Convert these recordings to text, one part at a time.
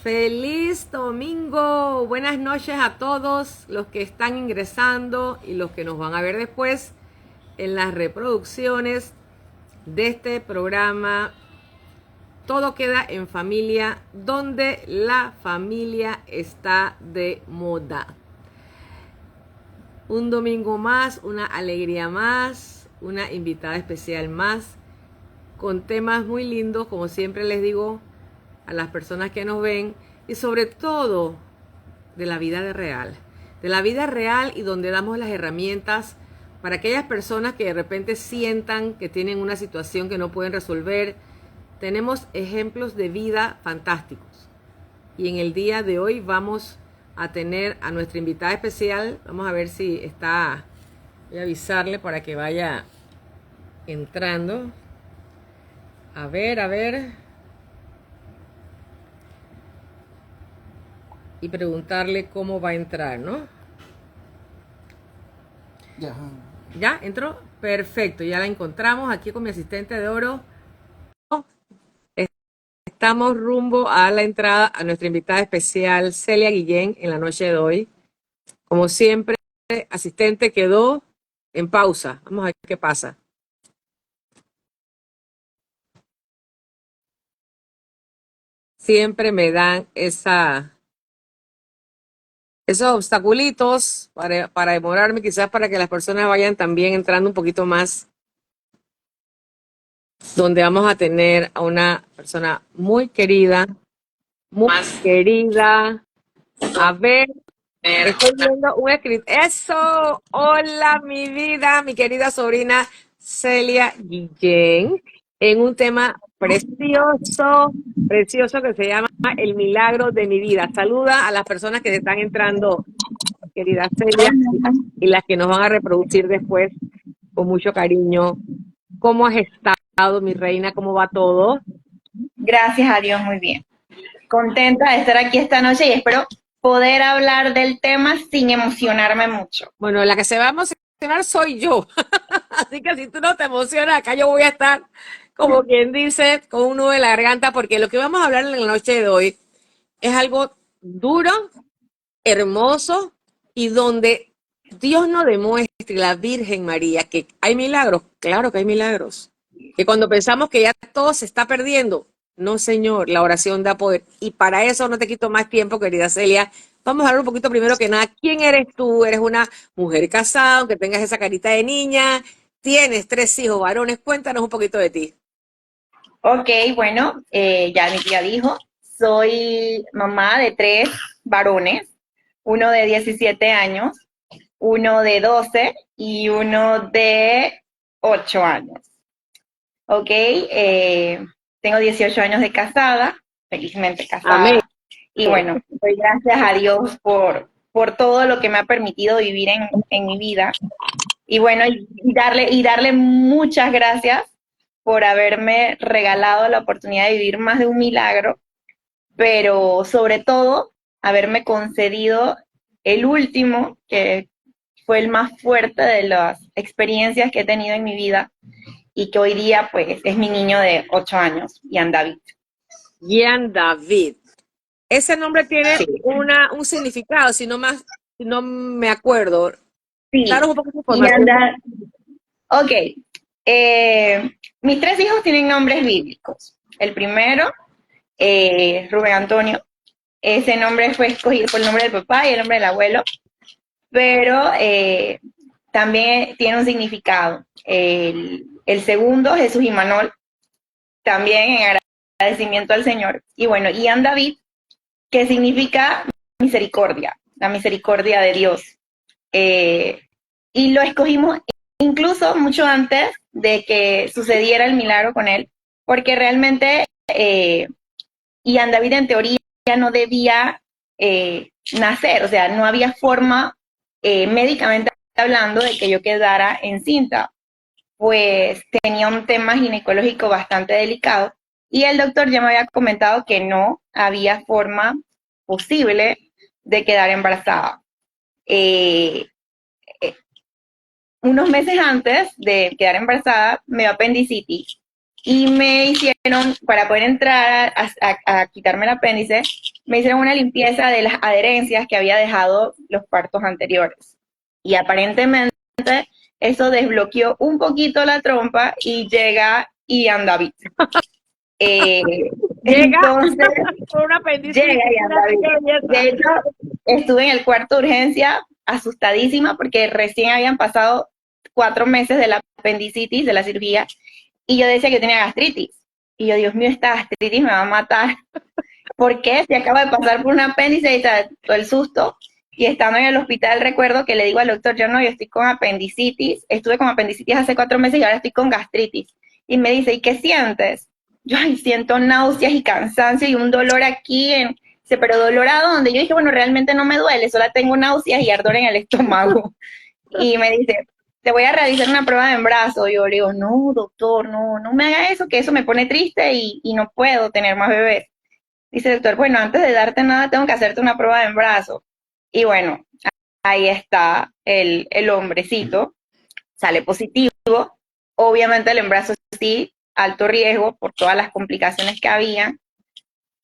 Feliz domingo, buenas noches a todos los que están ingresando y los que nos van a ver después en las reproducciones de este programa. Todo queda en familia, donde la familia está de moda. Un domingo más, una alegría más, una invitada especial más, con temas muy lindos, como siempre les digo a las personas que nos ven, y sobre todo de la vida real y donde damos las herramientas para aquellas personas que de repente sientan que tienen una situación que no pueden resolver. Tenemos ejemplos de vida fantásticos. Y en el día de hoy vamos a tener a nuestra invitada especial. Vamos a ver si está, voy a avisarle para que vaya entrando. A ver. Y preguntarle cómo va a entrar, ¿no? Ya. ¿Ya? ¿Entró? Perfecto, ya la encontramos aquí con mi asistente de oro. Estamos rumbo a la entrada a nuestra invitada especial, Celia Guillén, en la noche de hoy. Como siempre, asistente quedó en pausa. Vamos a ver qué pasa. Siempre me dan esos obstaculitos para demorarme, quizás para que las personas vayan también entrando un poquito más, donde vamos a tener a una persona muy querida, muy querida. A ver, estoy viendo un escrito. Eso, hola mi vida, mi querida sobrina Celia Guillén, en un tema precioso que se llama El milagro de mi vida. Saluda a las personas que están entrando, querida Celia, y las que nos van a reproducir después con mucho cariño. ¿Cómo has estado, mi reina? ¿Cómo va todo? Gracias a Dios, muy bien. Contenta de estar aquí esta noche y espero poder hablar del tema sin emocionarme mucho. Bueno, la que se va a emocionar soy yo. Así que si tú no te emocionas, acá yo voy a estar, como quien dice, con un nudo en la garganta, porque lo que vamos a hablar en la noche de hoy es algo duro, hermoso, y donde Dios nos demuestre, la Virgen María, que hay milagros. Claro que hay milagros. Que cuando pensamos que ya todo se está perdiendo, no, Señor, la oración da poder. Y para eso no te quito más tiempo, querida Celia. Vamos a hablar un poquito primero que nada. ¿Quién eres tú? ¿Eres una mujer casada, aunque tengas esa carita de niña? ¿Tienes 3 hijos varones? Cuéntanos un poquito de ti. Ok, bueno, ya mi tía dijo, soy mamá de 3 varones, uno de 17 años, uno de 12 y uno de 8 años. Ok, tengo 18 años de casada, felizmente Amén. casada. Y bueno, doy gracias a Dios por todo lo que me ha permitido vivir en mi vida. Y bueno, y darle muchas gracias por haberme regalado la oportunidad de vivir más de un milagro, pero sobre todo haberme concedido el último, que fue el más fuerte de las experiencias que he tenido en mi vida y que hoy día pues es mi niño de 8 años, Ian David. Gian David. Ese nombre tiene Sí, un significado, si no me acuerdo. sí, Danos un poco de Ian información. David. Ok, mis 3 hijos tienen nombres bíblicos. El primero, Rubén Antonio. Ese nombre fue escogido por el nombre del papá y el nombre del abuelo, pero también tiene un significado. El segundo, Jesús Imanol, también en agradecimiento al Señor. Y bueno, Ian David, que significa misericordia, la misericordia de Dios. Eh, y lo escogimos incluso mucho antes de que sucediera el milagro con él, porque realmente Ian David en teoría no debía nacer, o sea, no había forma médicamente hablando de que yo quedara encinta, pues tenía un tema ginecológico bastante delicado y el doctor ya me había comentado que no había forma posible de quedar embarazada. Eh, Unos meses antes de quedar embarazada me dio apendicitis y me hicieron, para poder entrar a quitarme el apéndice, me hicieron una limpieza de las adherencias que había dejado los partos anteriores. Y aparentemente eso desbloqueó un poquito la trompa y llega Ian David. Eh, Llega entonces, por una llega apendicitis. Ian Mira David. qué belleza. De hecho, estuve en el cuarto de urgencia asustadísima porque recién habían pasado 4 meses de la apendicitis, de la cirugía, y yo decía que tenía gastritis. Y yo, Dios mío, esta gastritis me va a matar. ¿Por qué? Si acabo de pasar por un apéndice y todo el susto. Y estando en el hospital, recuerdo que le digo al doctor, yo no, yo estoy con apendicitis, estuve con apendicitis hace 4 meses y ahora estoy con gastritis. Y me dice, ¿y qué sientes? Yo, ay, siento náuseas y cansancio y un dolor aquí, pero dolorado, donde yo dije, bueno, realmente no me duele, solo tengo náuseas y ardor en el estómago. Y me dice, te voy a realizar una prueba de embarazo. Yo le digo, no, doctor, no, no me haga eso, que eso me pone triste y no puedo tener más bebés. Dice el doctor, bueno, antes de darte nada, tengo que hacerte una prueba de embarazo. Y bueno, ahí está el hombrecito, sale positivo. Obviamente el embarazo sí, alto riesgo por todas las complicaciones que había.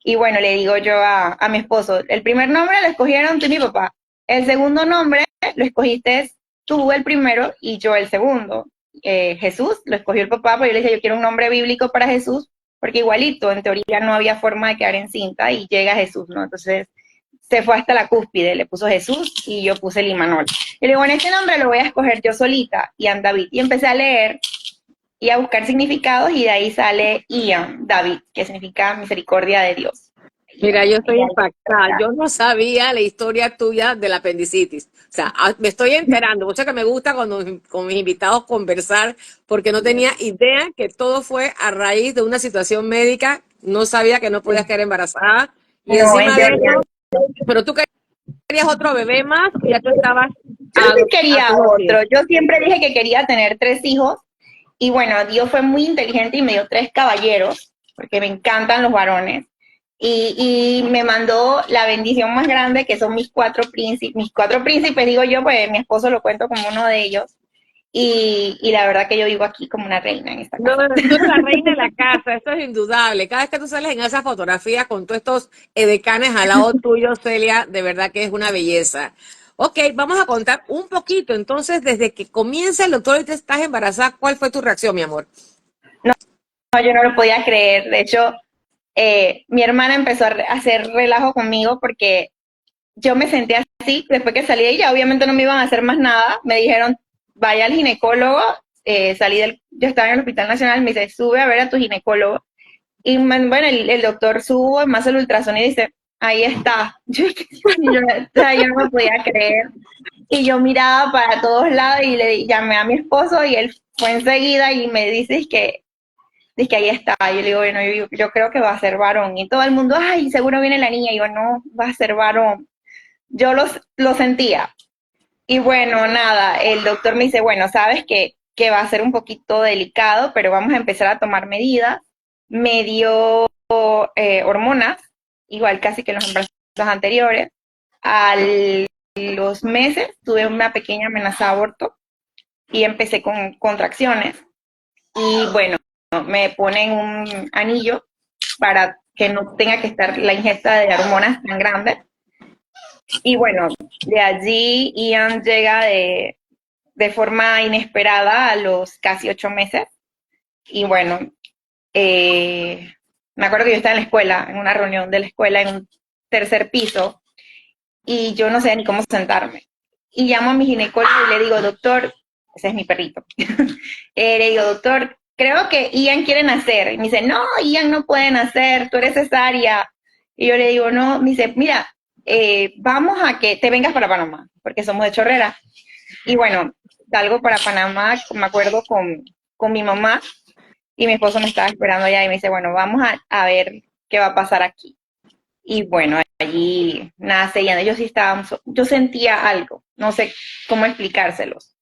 Y bueno, le digo yo a mi esposo, el primer nombre lo escogieron tú y mi papá. El segundo nombre lo escogiste tú el primero y yo el segundo. Jesús lo escogió el papá, pero yo le dije, yo quiero un nombre bíblico para Jesús, porque igualito, en teoría no había forma de quedar encinta y llega Jesús, ¿no? Entonces se fue hasta la cúspide, le puso Jesús y yo puse Limanol. Y le digo, bueno, este nombre lo voy a escoger yo solita, Ian David. Y empecé a leer y a buscar significados y de ahí sale Ian David, que significa misericordia de Dios. Mira, yo Y estoy ahí impactada. Yo no sabía la historia tuya de la apendicitis. O sea, me estoy enterando. Mucho que me gusta cuando con mis invitados conversar, porque no tenía idea que todo fue a raíz de una situación médica. No sabía que no podías quedar embarazada. Y no, en encima de teoría, eso, pero tú querías otro bebé más y ya tú estabas yo sí a quería tus 2 pies. otro. Yo siempre dije que quería tener 3 hijos y bueno, Dios fue muy inteligente y me dio 3 caballeros, porque me encantan los varones. Y me mandó la bendición más grande, que son mis 4 príncipes, digo yo, pues mi esposo lo cuento como uno de ellos. Y la verdad que yo vivo aquí como una reina en esta No, casa. tú eres la reina de la casa, esto es indudable. Cada vez que tú sales en esa fotografía con todos estos edecanes al lado tuyo, Celia, de verdad que es una belleza. Ok, vamos a contar un poquito. Entonces, desde que comienza el doctor y te estás embarazada, ¿cuál fue tu reacción, mi amor? No, yo no lo podía creer. De hecho, mi hermana empezó a hacer relajo conmigo porque yo me senté así, después que salí de ella, obviamente no me iban a hacer más nada, me dijeron, vaya al ginecólogo, yo estaba en el Hospital Nacional, me dice, sube a ver a tu ginecólogo, y bueno, el doctor subo, más el ultrasonido y dice, ahí está, yo no me podía creer, y yo miraba para todos lados y le llamé a mi esposo y él fue enseguida y me dice que ahí está, yo le digo, bueno, yo creo que va a ser varón, y todo el mundo, ay, seguro viene la niña, y yo, no, va a ser varón, yo lo sentía. Y bueno, nada, el doctor me dice, bueno, sabes que va a ser un poquito delicado, pero vamos a empezar a tomar medidas. Me dio hormonas, igual casi que en los embarazos anteriores. A los meses tuve una pequeña amenaza de aborto y empecé con contracciones. Y bueno, me ponen un anillo para que no tenga que estar la ingesta de hormonas tan grande. Y bueno, de allí Ian llega de forma inesperada a los casi 8 meses. Y bueno, me acuerdo que yo estaba en la escuela, en una reunión de la escuela, en un tercer piso, y yo no sé ni cómo sentarme. Y llamo a mi ginecólogo y le digo, doctor, ese es mi perrito. Le digo, doctor, creo que Ian quiere nacer. Y me dice, no, Ian no puede nacer, tú eres cesárea. Y yo le digo, no, me dice, mira, vamos a que te vengas para Panamá, porque somos de Chorrera. Y bueno, salgo para Panamá, me acuerdo con mi mamá, y mi esposo me estaba esperando allá y me dice, bueno, vamos a ver qué va a pasar aquí. Y bueno, allí nace y ellos sí estaban, yo sentía algo, no sé cómo explicárselos.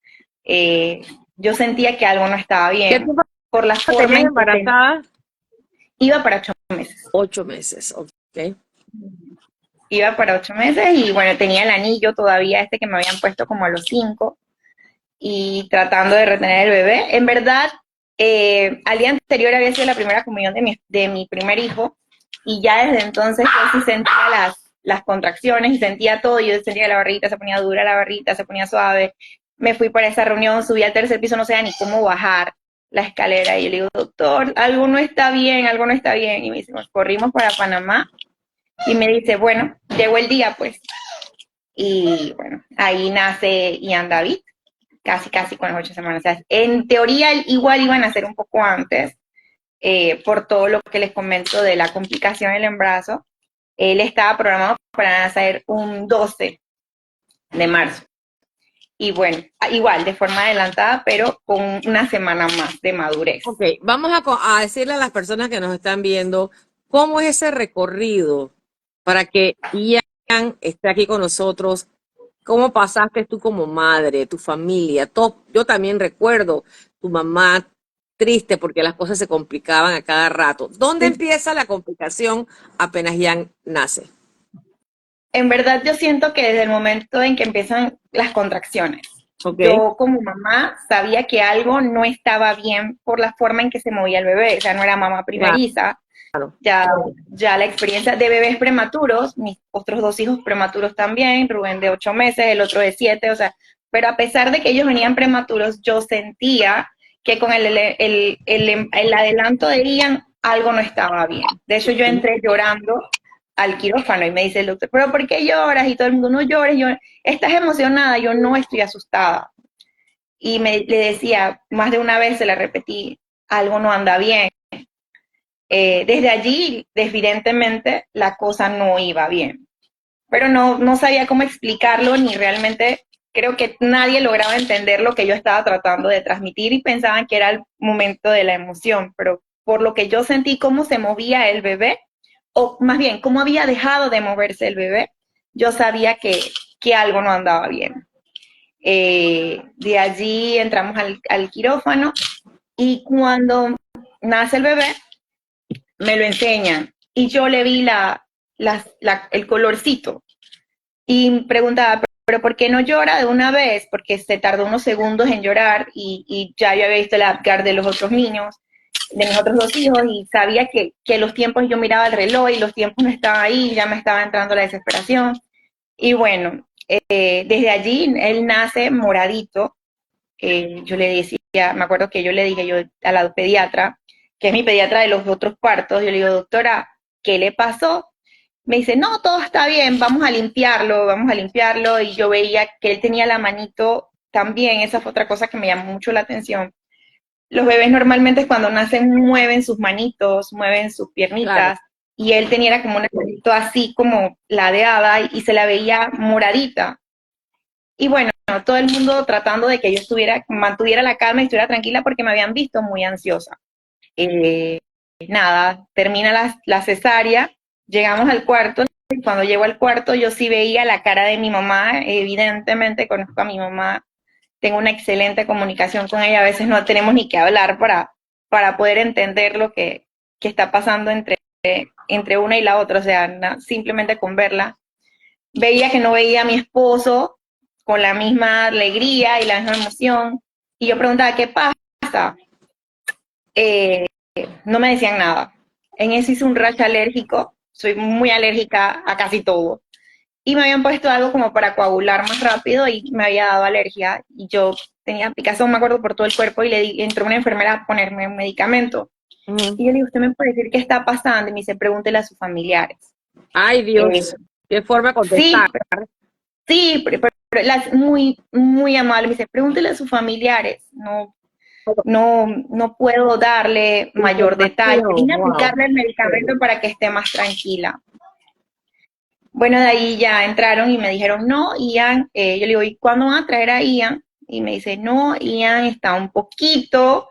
Yo sentía que algo no estaba ¿Qué bien tiempo por la forma tenías en que embarazada? iba para 8 meses. 8 meses, ok. Iba para 8 meses y bueno, tenía el anillo todavía este que me habían puesto como a los 5 y tratando de retener el bebé. En verdad, Al día anterior había sido la primera comunión de mi primer hijo y ya desde entonces yo sí sentía las contracciones y sentía todo. Yo sentía que la barriguita se ponía dura, la barriguita se ponía suave. Me fui para esa reunión, subí al tercer piso, no sabía ni cómo bajar la escalera. Y yo le digo, doctor, algo no está bien, algo no está bien. Y me dice, nos corrimos para Panamá. Y me dice, bueno, llegó el día, pues. Y bueno, ahí nace Ian David, casi con las 8 semanas. O sea, en teoría igual iban a ser un poco antes, por todo lo que les comento de la complicación del embarazo. Él estaba programado para nacer un 12 de marzo. Y bueno, igual, de forma adelantada, pero con una semana más de madurez. Ok, vamos a decirle a las personas que nos están viendo cómo es ese recorrido para que Ian esté aquí con nosotros. ¿Cómo pasaste tú como madre, tu familia? Todo, yo también recuerdo tu mamá triste porque las cosas se complicaban a cada rato. ¿Dónde empieza la complicación apenas Ian nace? En verdad yo siento que desde el momento en que empiezan las contracciones, Ok, yo como mamá sabía que algo no estaba bien por la forma en que se movía el bebé. O sea, no era mamá primeriza, claro. ya la experiencia de bebés prematuros, mis otros dos hijos prematuros también, Rubén de 8 meses, el otro de 7, o sea, pero a pesar de que ellos venían prematuros, yo sentía que con el adelanto de Ian algo no estaba bien. De hecho, yo entré llorando al quirófano y me dice el doctor, pero ¿por qué lloras? Y todo el mundo, no llores, yo, ¿estás emocionada? Yo no estoy asustada. Y le decía, más de una vez se la repetí, algo no anda bien. Desde allí, evidentemente, la cosa no iba bien. Pero no sabía cómo explicarlo, ni realmente creo que nadie lograba entender lo que yo estaba tratando de transmitir y pensaban que era el momento de la emoción. Pero por lo que yo sentí cómo se movía el bebé, o más bien, cómo había dejado de moverse el bebé, yo sabía que algo no andaba bien. De allí entramos al quirófano y cuando nace el bebé, me lo enseñan y yo le vi el colorcito y preguntaba, pero ¿por qué no llora de una vez? Porque se tardó unos segundos en llorar y ya yo había visto el Apgar de los otros niños, de mis otros dos hijos y sabía que los tiempos, yo miraba el reloj y los tiempos no estaban ahí, ya me estaba entrando la desesperación. Y bueno, desde allí él nace moradito. Yo le decía, me acuerdo que yo le dije yo a la pediatra, que es mi pediatra de los otros partos, yo le digo, doctora, ¿qué le pasó? Me dice, no, todo está bien, vamos a limpiarlo, y yo veía que él tenía la manito también, esa fue otra cosa que me llamó mucho la atención. Los bebés normalmente cuando nacen mueven sus manitos, mueven sus Claro. piernitas, y él tenía como una manito así como ladeada y se la veía moradita. Y bueno, todo el mundo tratando de que yo mantuviera la calma y estuviera tranquila porque me habían visto muy ansiosa. Eh, Nada, termina la cesárea, llegamos al cuarto, y cuando llego al cuarto yo sí veía la cara de mi mamá, evidentemente conozco a mi mamá, tengo una excelente comunicación con ella, a veces no tenemos ni que hablar para poder entender lo que está pasando entre una y la otra, o sea, simplemente con verla. Veía que no veía a mi esposo con la misma alegría y la misma emoción, y yo preguntaba, ¿qué pasa? Eh, no me decían nada. En eso hice un rash alérgico, soy muy alérgica a casi todo. Y me habían puesto algo como para coagular más rápido y me había dado alergia. Y yo tenía picazón, me acuerdo, por todo el cuerpo y entró una enfermera a ponerme un medicamento. Y yo le digo, ¿usted me puede decir qué está pasando? Y me dice, pregúntele a sus familiares. Ay, Eh, Dios, qué forma de sí, contestar. sí, pero muy, muy amable. Me dice, pregúntele a sus familiares. No puedo darle mayor detalle. Información, Vine a wow. aplicarle el medicamento para que esté más tranquila. Bueno, de ahí ya entraron y me dijeron, no, Ian, yo le digo, ¿y cuándo van a traer a Ian? Y me dice, no, Ian está un poquito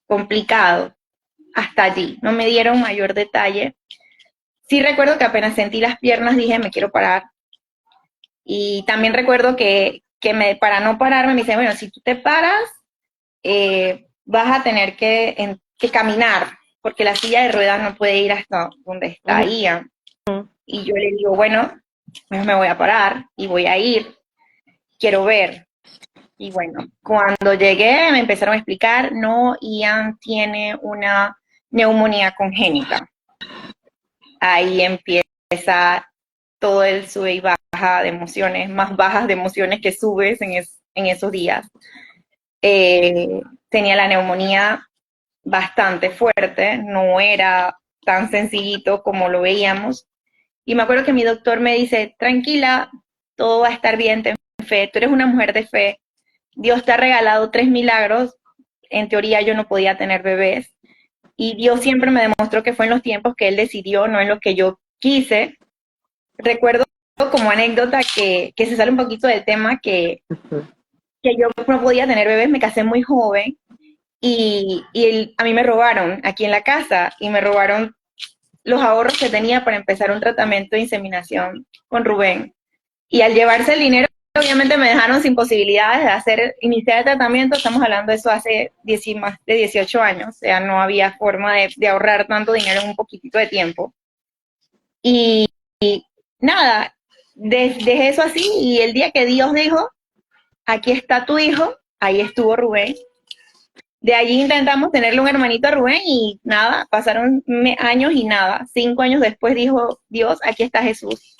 complicado hasta allí. No me dieron mayor detalle. Sí recuerdo que apenas sentí las piernas dije, me quiero parar. Y también recuerdo para no pararme me dice, bueno, si tú te paras, vas a tener que caminar, porque la silla de ruedas no puede ir hasta donde está Ujú. Ian. Y yo le digo, bueno, pues me voy a parar y voy a ir, quiero ver. Y bueno, cuando llegué me empezaron a explicar, no, Ian tiene una neumonía congénita. Ahí empieza todo el sube y baja de emociones, más bajas de emociones que subes en esos días. Tenía la neumonía bastante fuerte, no era tan sencillito como lo veíamos. Y me acuerdo que mi doctor me dice, tranquila, todo va a estar bien, ten fe, tú eres una mujer de fe, Dios te ha regalado 3 milagros, en teoría yo no podía tener bebés, y Dios siempre me demostró que fue en los tiempos que Él decidió, no en los que yo quise. Recuerdo como anécdota que se sale un poquito del tema, que yo no podía tener bebés, me casé muy joven, a mí me robaron aquí en la casa, y me robaron los ahorros que tenía para empezar un tratamiento de inseminación con Rubén. Y al llevarse el dinero, obviamente me dejaron sin posibilidades de iniciar el tratamiento. Estamos hablando de eso hace más de 18 años. O sea, no había forma de ahorrar tanto dinero en un poquitito de tiempo. Y nada, dejé eso así. Y el día que Dios dijo, aquí está tu hijo, ahí estuvo Rubén. De allí intentamos tenerle un hermanito a Rubén y nada, pasaron años y nada. 5 años después dijo Dios, aquí está Jesús.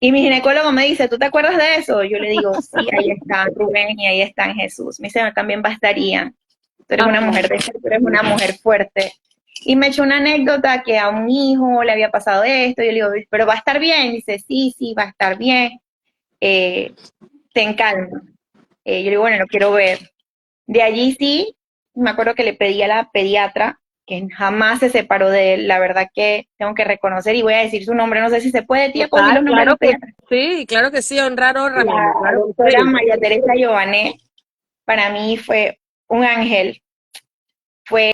Y mi ginecólogo me dice, ¿tú te acuerdas de eso? Yo le digo, sí, ahí está Rubén y ahí está Jesús. Me dice, "No, también bastaría. Tú eres una mujer de fe, tú eres una mujer fuerte". Y me echó una anécdota que a un hijo le había pasado esto. Y yo le digo, pero va a estar bien. Dice, sí, sí, va a estar bien. Eh, Ten calma. Yo le digo, bueno, lo quiero ver. De allí sí, me acuerdo que le pedí a la pediatra, que jamás se separó de él. La verdad que tengo que reconocer y voy a decir su nombre. No sé si se puede, tía, puedo decir Total, los nombres de los pediatras. claro que sí, honrar, honra, mi amor, La claro que doctora sí. María Teresa Giovanet para mí fue un ángel. Fue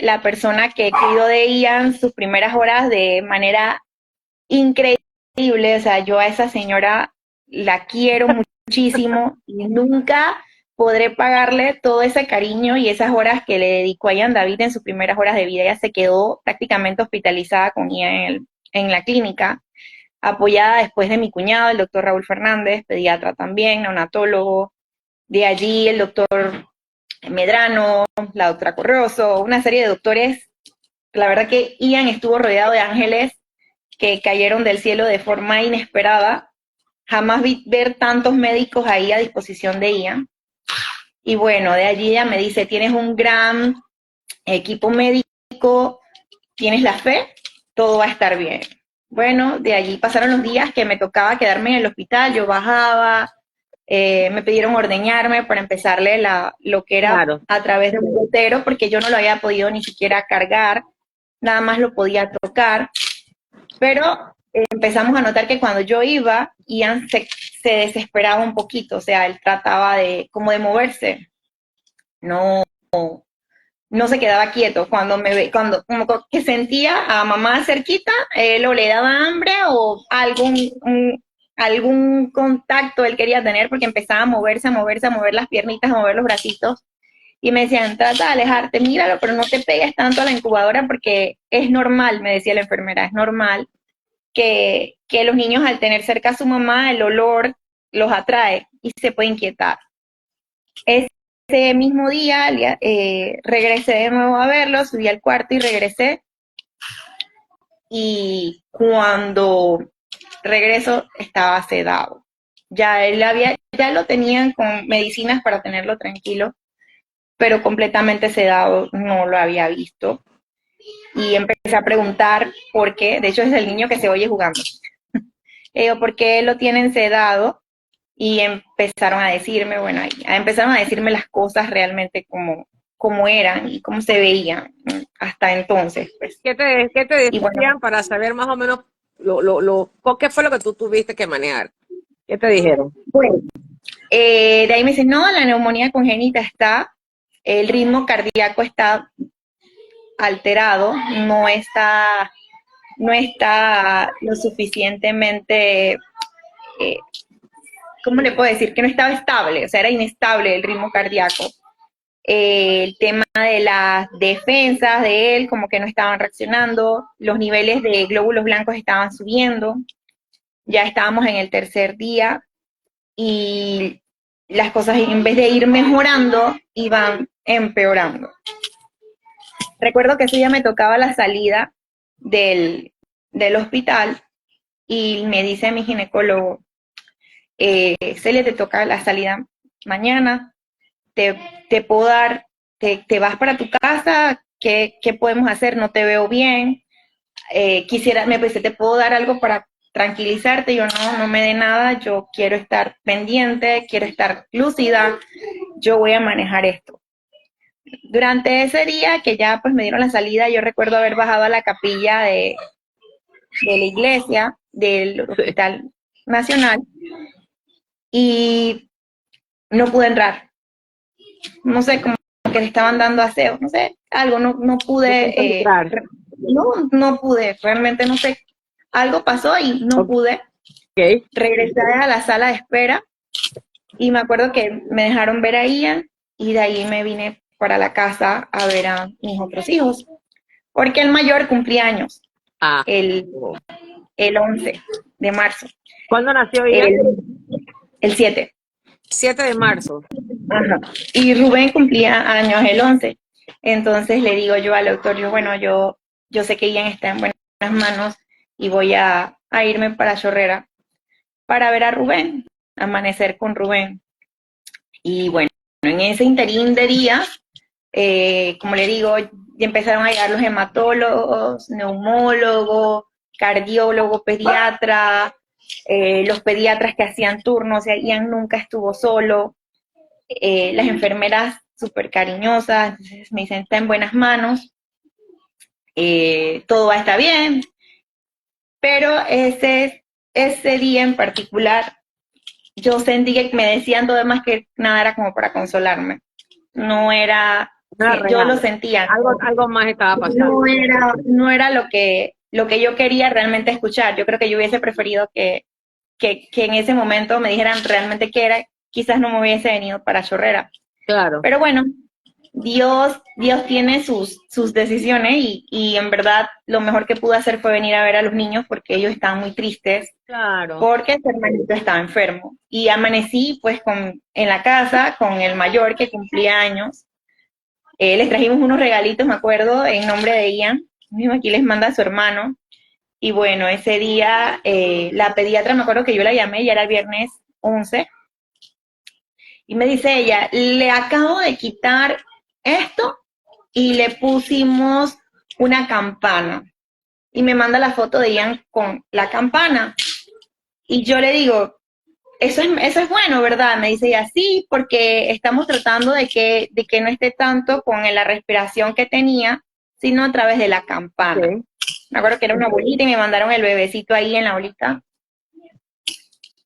la persona que cuidó de Ian sus primeras horas de manera increíble. O sea, yo a esa señora la quiero muchísimo y nunca podré pagarle todo ese cariño y esas horas que le dedicó a Ian David en sus primeras horas de vida. Ella se quedó prácticamente hospitalizada con Ian en la clínica, apoyada después de mi cuñado, el doctor Raúl Fernández, pediatra también, neonatólogo. De allí el doctor Medrano, la doctora Corroso, una serie de doctores. La verdad que Ian estuvo rodeado de ángeles que cayeron del cielo de forma inesperada. Jamás vi ver tantos médicos ahí a disposición de Ian. Y bueno, de allí ella me dice, tienes un gran equipo médico, tienes la fe, todo va a estar bien. Bueno, de allí pasaron los días que me tocaba quedarme en el hospital, yo bajaba, me pidieron ordeñarme para empezarle lo que era Claro. a través de un gotero, porque yo no lo había podido ni siquiera cargar, nada más lo podía tocar, pero empezamos a notar que cuando yo iba, Ian se desesperaba un poquito, o sea, él trataba como de moverse, no, no se quedaba quieto. Cuando como que sentía a mamá cerquita, él o le daba hambre o algún contacto él quería tener porque empezaba a moverse, a moverse, a mover las piernitas, a mover los bracitos. Y me decían, trata de alejarte, míralo, pero no te pegues tanto a la incubadora porque es normal, me decía la enfermera, es normal que los niños al tener cerca a su mamá, el olor los atrae y se puede inquietar. Ese mismo día regresé de nuevo a verlo, subí al cuarto y regresé. Y cuando regreso estaba sedado. Ya lo tenían con medicinas para tenerlo tranquilo, pero completamente sedado no lo había visto. Y empecé a preguntar por qué, de hecho es el niño que se oye jugando. ¿Por qué lo tienen sedado? Y empezaron a decirme, bueno, empezaron a decirme las cosas realmente como eran y cómo se veían hasta entonces, pues. ¿Qué te Y decían bueno, para saber más o menos qué fue lo que tú tuviste que manejar? ¿Qué te dijeron? bueno, de ahí me dicen, no, la neumonía congénita está, el ritmo cardíaco está alterado, no está lo suficientemente, ¿cómo le puedo decir? Que no estaba estable, o sea, era inestable el ritmo cardíaco. El tema de las defensas de él, como que no estaban reaccionando, los niveles de glóbulos blancos estaban subiendo, ya estábamos en el tercer día y las cosas en vez de ir mejorando, iban empeorando. Recuerdo que ese día me tocaba la salida del hospital y me dice mi ginecólogo, Celia, te toca la salida mañana, te puedo dar, te vas para tu casa, ¿qué podemos hacer? No te veo bien, me dice, ¿te puedo dar algo para tranquilizarte? Yo no me dé nada, yo quiero estar pendiente, quiero estar lúcida, yo voy a manejar esto. Durante ese día que ya pues me dieron la salida, yo recuerdo haber bajado a la capilla de la iglesia, del Hospital Nacional, y no pude entrar. No sé, como que le estaban dando aseo, no sé, algo, no pude, no pude, realmente no sé, algo pasó y no pude. Okay. Regresé a la sala de espera y me acuerdo que me dejaron ver a Ian y de ahí me vine para la casa a ver a mis otros hijos, porque el mayor cumplía años, el 11 de marzo. ¿Cuándo nació Ian? El 7. 7 de marzo. Ajá. Y Rubén cumplía años el 11. Entonces le digo yo al doctor, yo sé que Ian está en buenas manos y voy a irme para Chorrera para ver a Rubén, amanecer con Rubén. Y bueno, en ese interín de días, como le digo, ya empezaron a llegar los hematólogos, neumólogos, cardiólogo, pediatra, los pediatras que hacían turnos, o sea, Ian nunca estuvo solo. Las enfermeras súper cariñosas, entonces me dicen, está en buenas manos, todo va a estar bien, pero ese día en particular, yo sentí que me decían todo demás que nada era como para consolarme, no era, yo lo sentía. Algo más estaba pasando. No era lo que yo quería realmente escuchar, yo creo que yo hubiese preferido que en ese momento me dijeran realmente qué era, quizás no me hubiese venido para Chorrera. Claro. Pero bueno, Dios tiene sus decisiones y en verdad lo mejor que pude hacer fue venir a ver a los niños porque ellos estaban muy tristes. Claro. Porque su hermanito estaba enfermo. Y amanecí pues en la casa con el mayor que cumplía años. Les trajimos unos regalitos, me acuerdo, en nombre de Ian. Mismo aquí les manda a su hermano. Y bueno, ese día la pediatra, me acuerdo que yo la llamé, ya era el viernes 11. Y me dice ella, le acabo de quitar esto y le pusimos una campana. Y me manda la foto de Ian con la campana. Y yo le digo, eso es bueno, ¿verdad? Me dice ella, sí, porque estamos tratando de que no esté tanto con la respiración que tenía, sino a través de la campana. Okay. Me acuerdo que era una bolita y me mandaron el bebecito ahí en la bolita.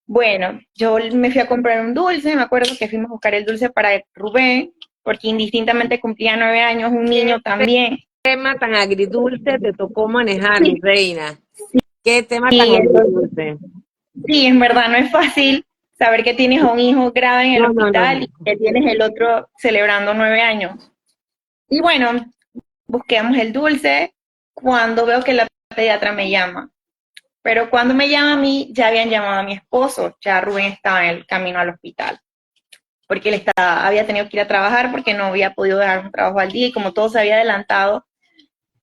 Bueno, yo me fui a comprar un dulce, me acuerdo que fuimos a buscar el dulce para Rubén, porque indistintamente cumplía 9 años, un niño también. ¿Qué tema tan agridulce te tocó manejar, mi reina? ¿Qué tema tan agridulce? Sí, en verdad no es fácil saber que tienes a un hijo grave en el hospital y que tienes el otro celebrando 9 años. Y bueno, busquemos el dulce cuando veo que la pediatra me llama. Pero cuando me llama a mí, ya habían llamado a mi esposo, ya Rubén estaba en el camino al hospital, porque él había tenido que ir a trabajar porque no había podido dejar un trabajo al día y como todo se había adelantado,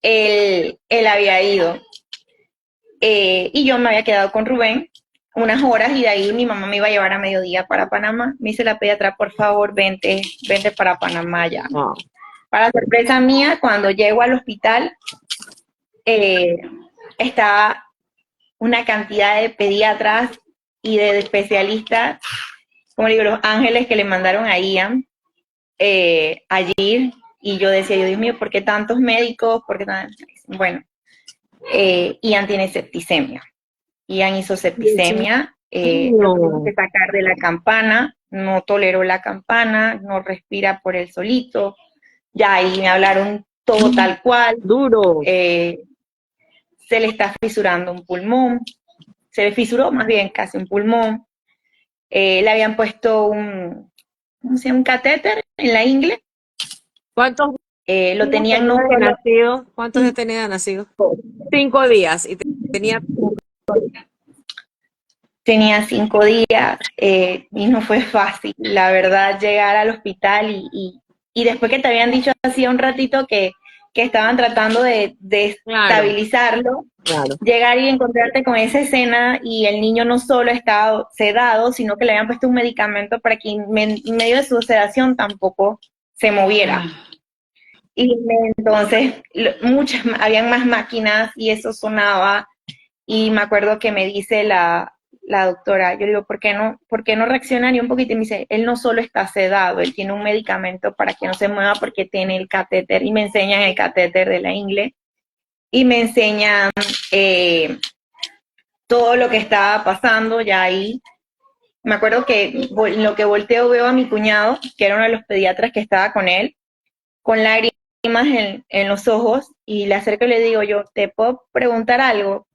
él había ido. Y yo me había quedado con Rubén unas horas y de ahí mi mamá me iba a llevar a mediodía para Panamá. Me dice la pediatra, por favor, vente para Panamá ya. Wow. Para sorpresa mía, cuando llego al hospital, estaba una cantidad de pediatras y de especialistas, como digo, los ángeles que le mandaron a Ian allí. Y yo decía, Dios mío, ¿por qué tantos médicos? ¿Por qué Bueno, Ian tiene septicemia. Ian hizo septicemia, lo tuvimos que sacar de la campana, no toleró la campana, no respira por él solito. Ya ahí me hablaron todo tal cual. Duro. Se le está fisurando un pulmón, se le fisuró más bien casi un pulmón. Le habían puesto un catéter en la ingle. ¿Cuántos lo tenían no solo... nacido? ¿Cuántos días tenía nacido? 5 días y tenía tenía 5 días y no fue fácil, la verdad, llegar al hospital y después que te habían dicho hacía un ratito que estaban tratando de Claro, estabilizarlo, claro. llegar y encontrarte con esa escena y el niño no solo estaba sedado, sino que le habían puesto un medicamento para que en medio de su sedación tampoco se moviera. Y entonces habían más máquinas y eso sonaba y me acuerdo que me dice la doctora, yo digo, por qué no reacciona ni un poquito? Y me dice, él no solo está sedado, él tiene un medicamento para que no se mueva porque tiene el catéter y me enseñan el catéter de la ingle y me enseñan eh, todo lo que estaba pasando ya ahí. Me acuerdo que lo que volteo veo a mi cuñado, que era uno de los pediatras que estaba con él, con lágrimas en los ojos y le acerco y le digo yo, ¿te puedo preguntar algo?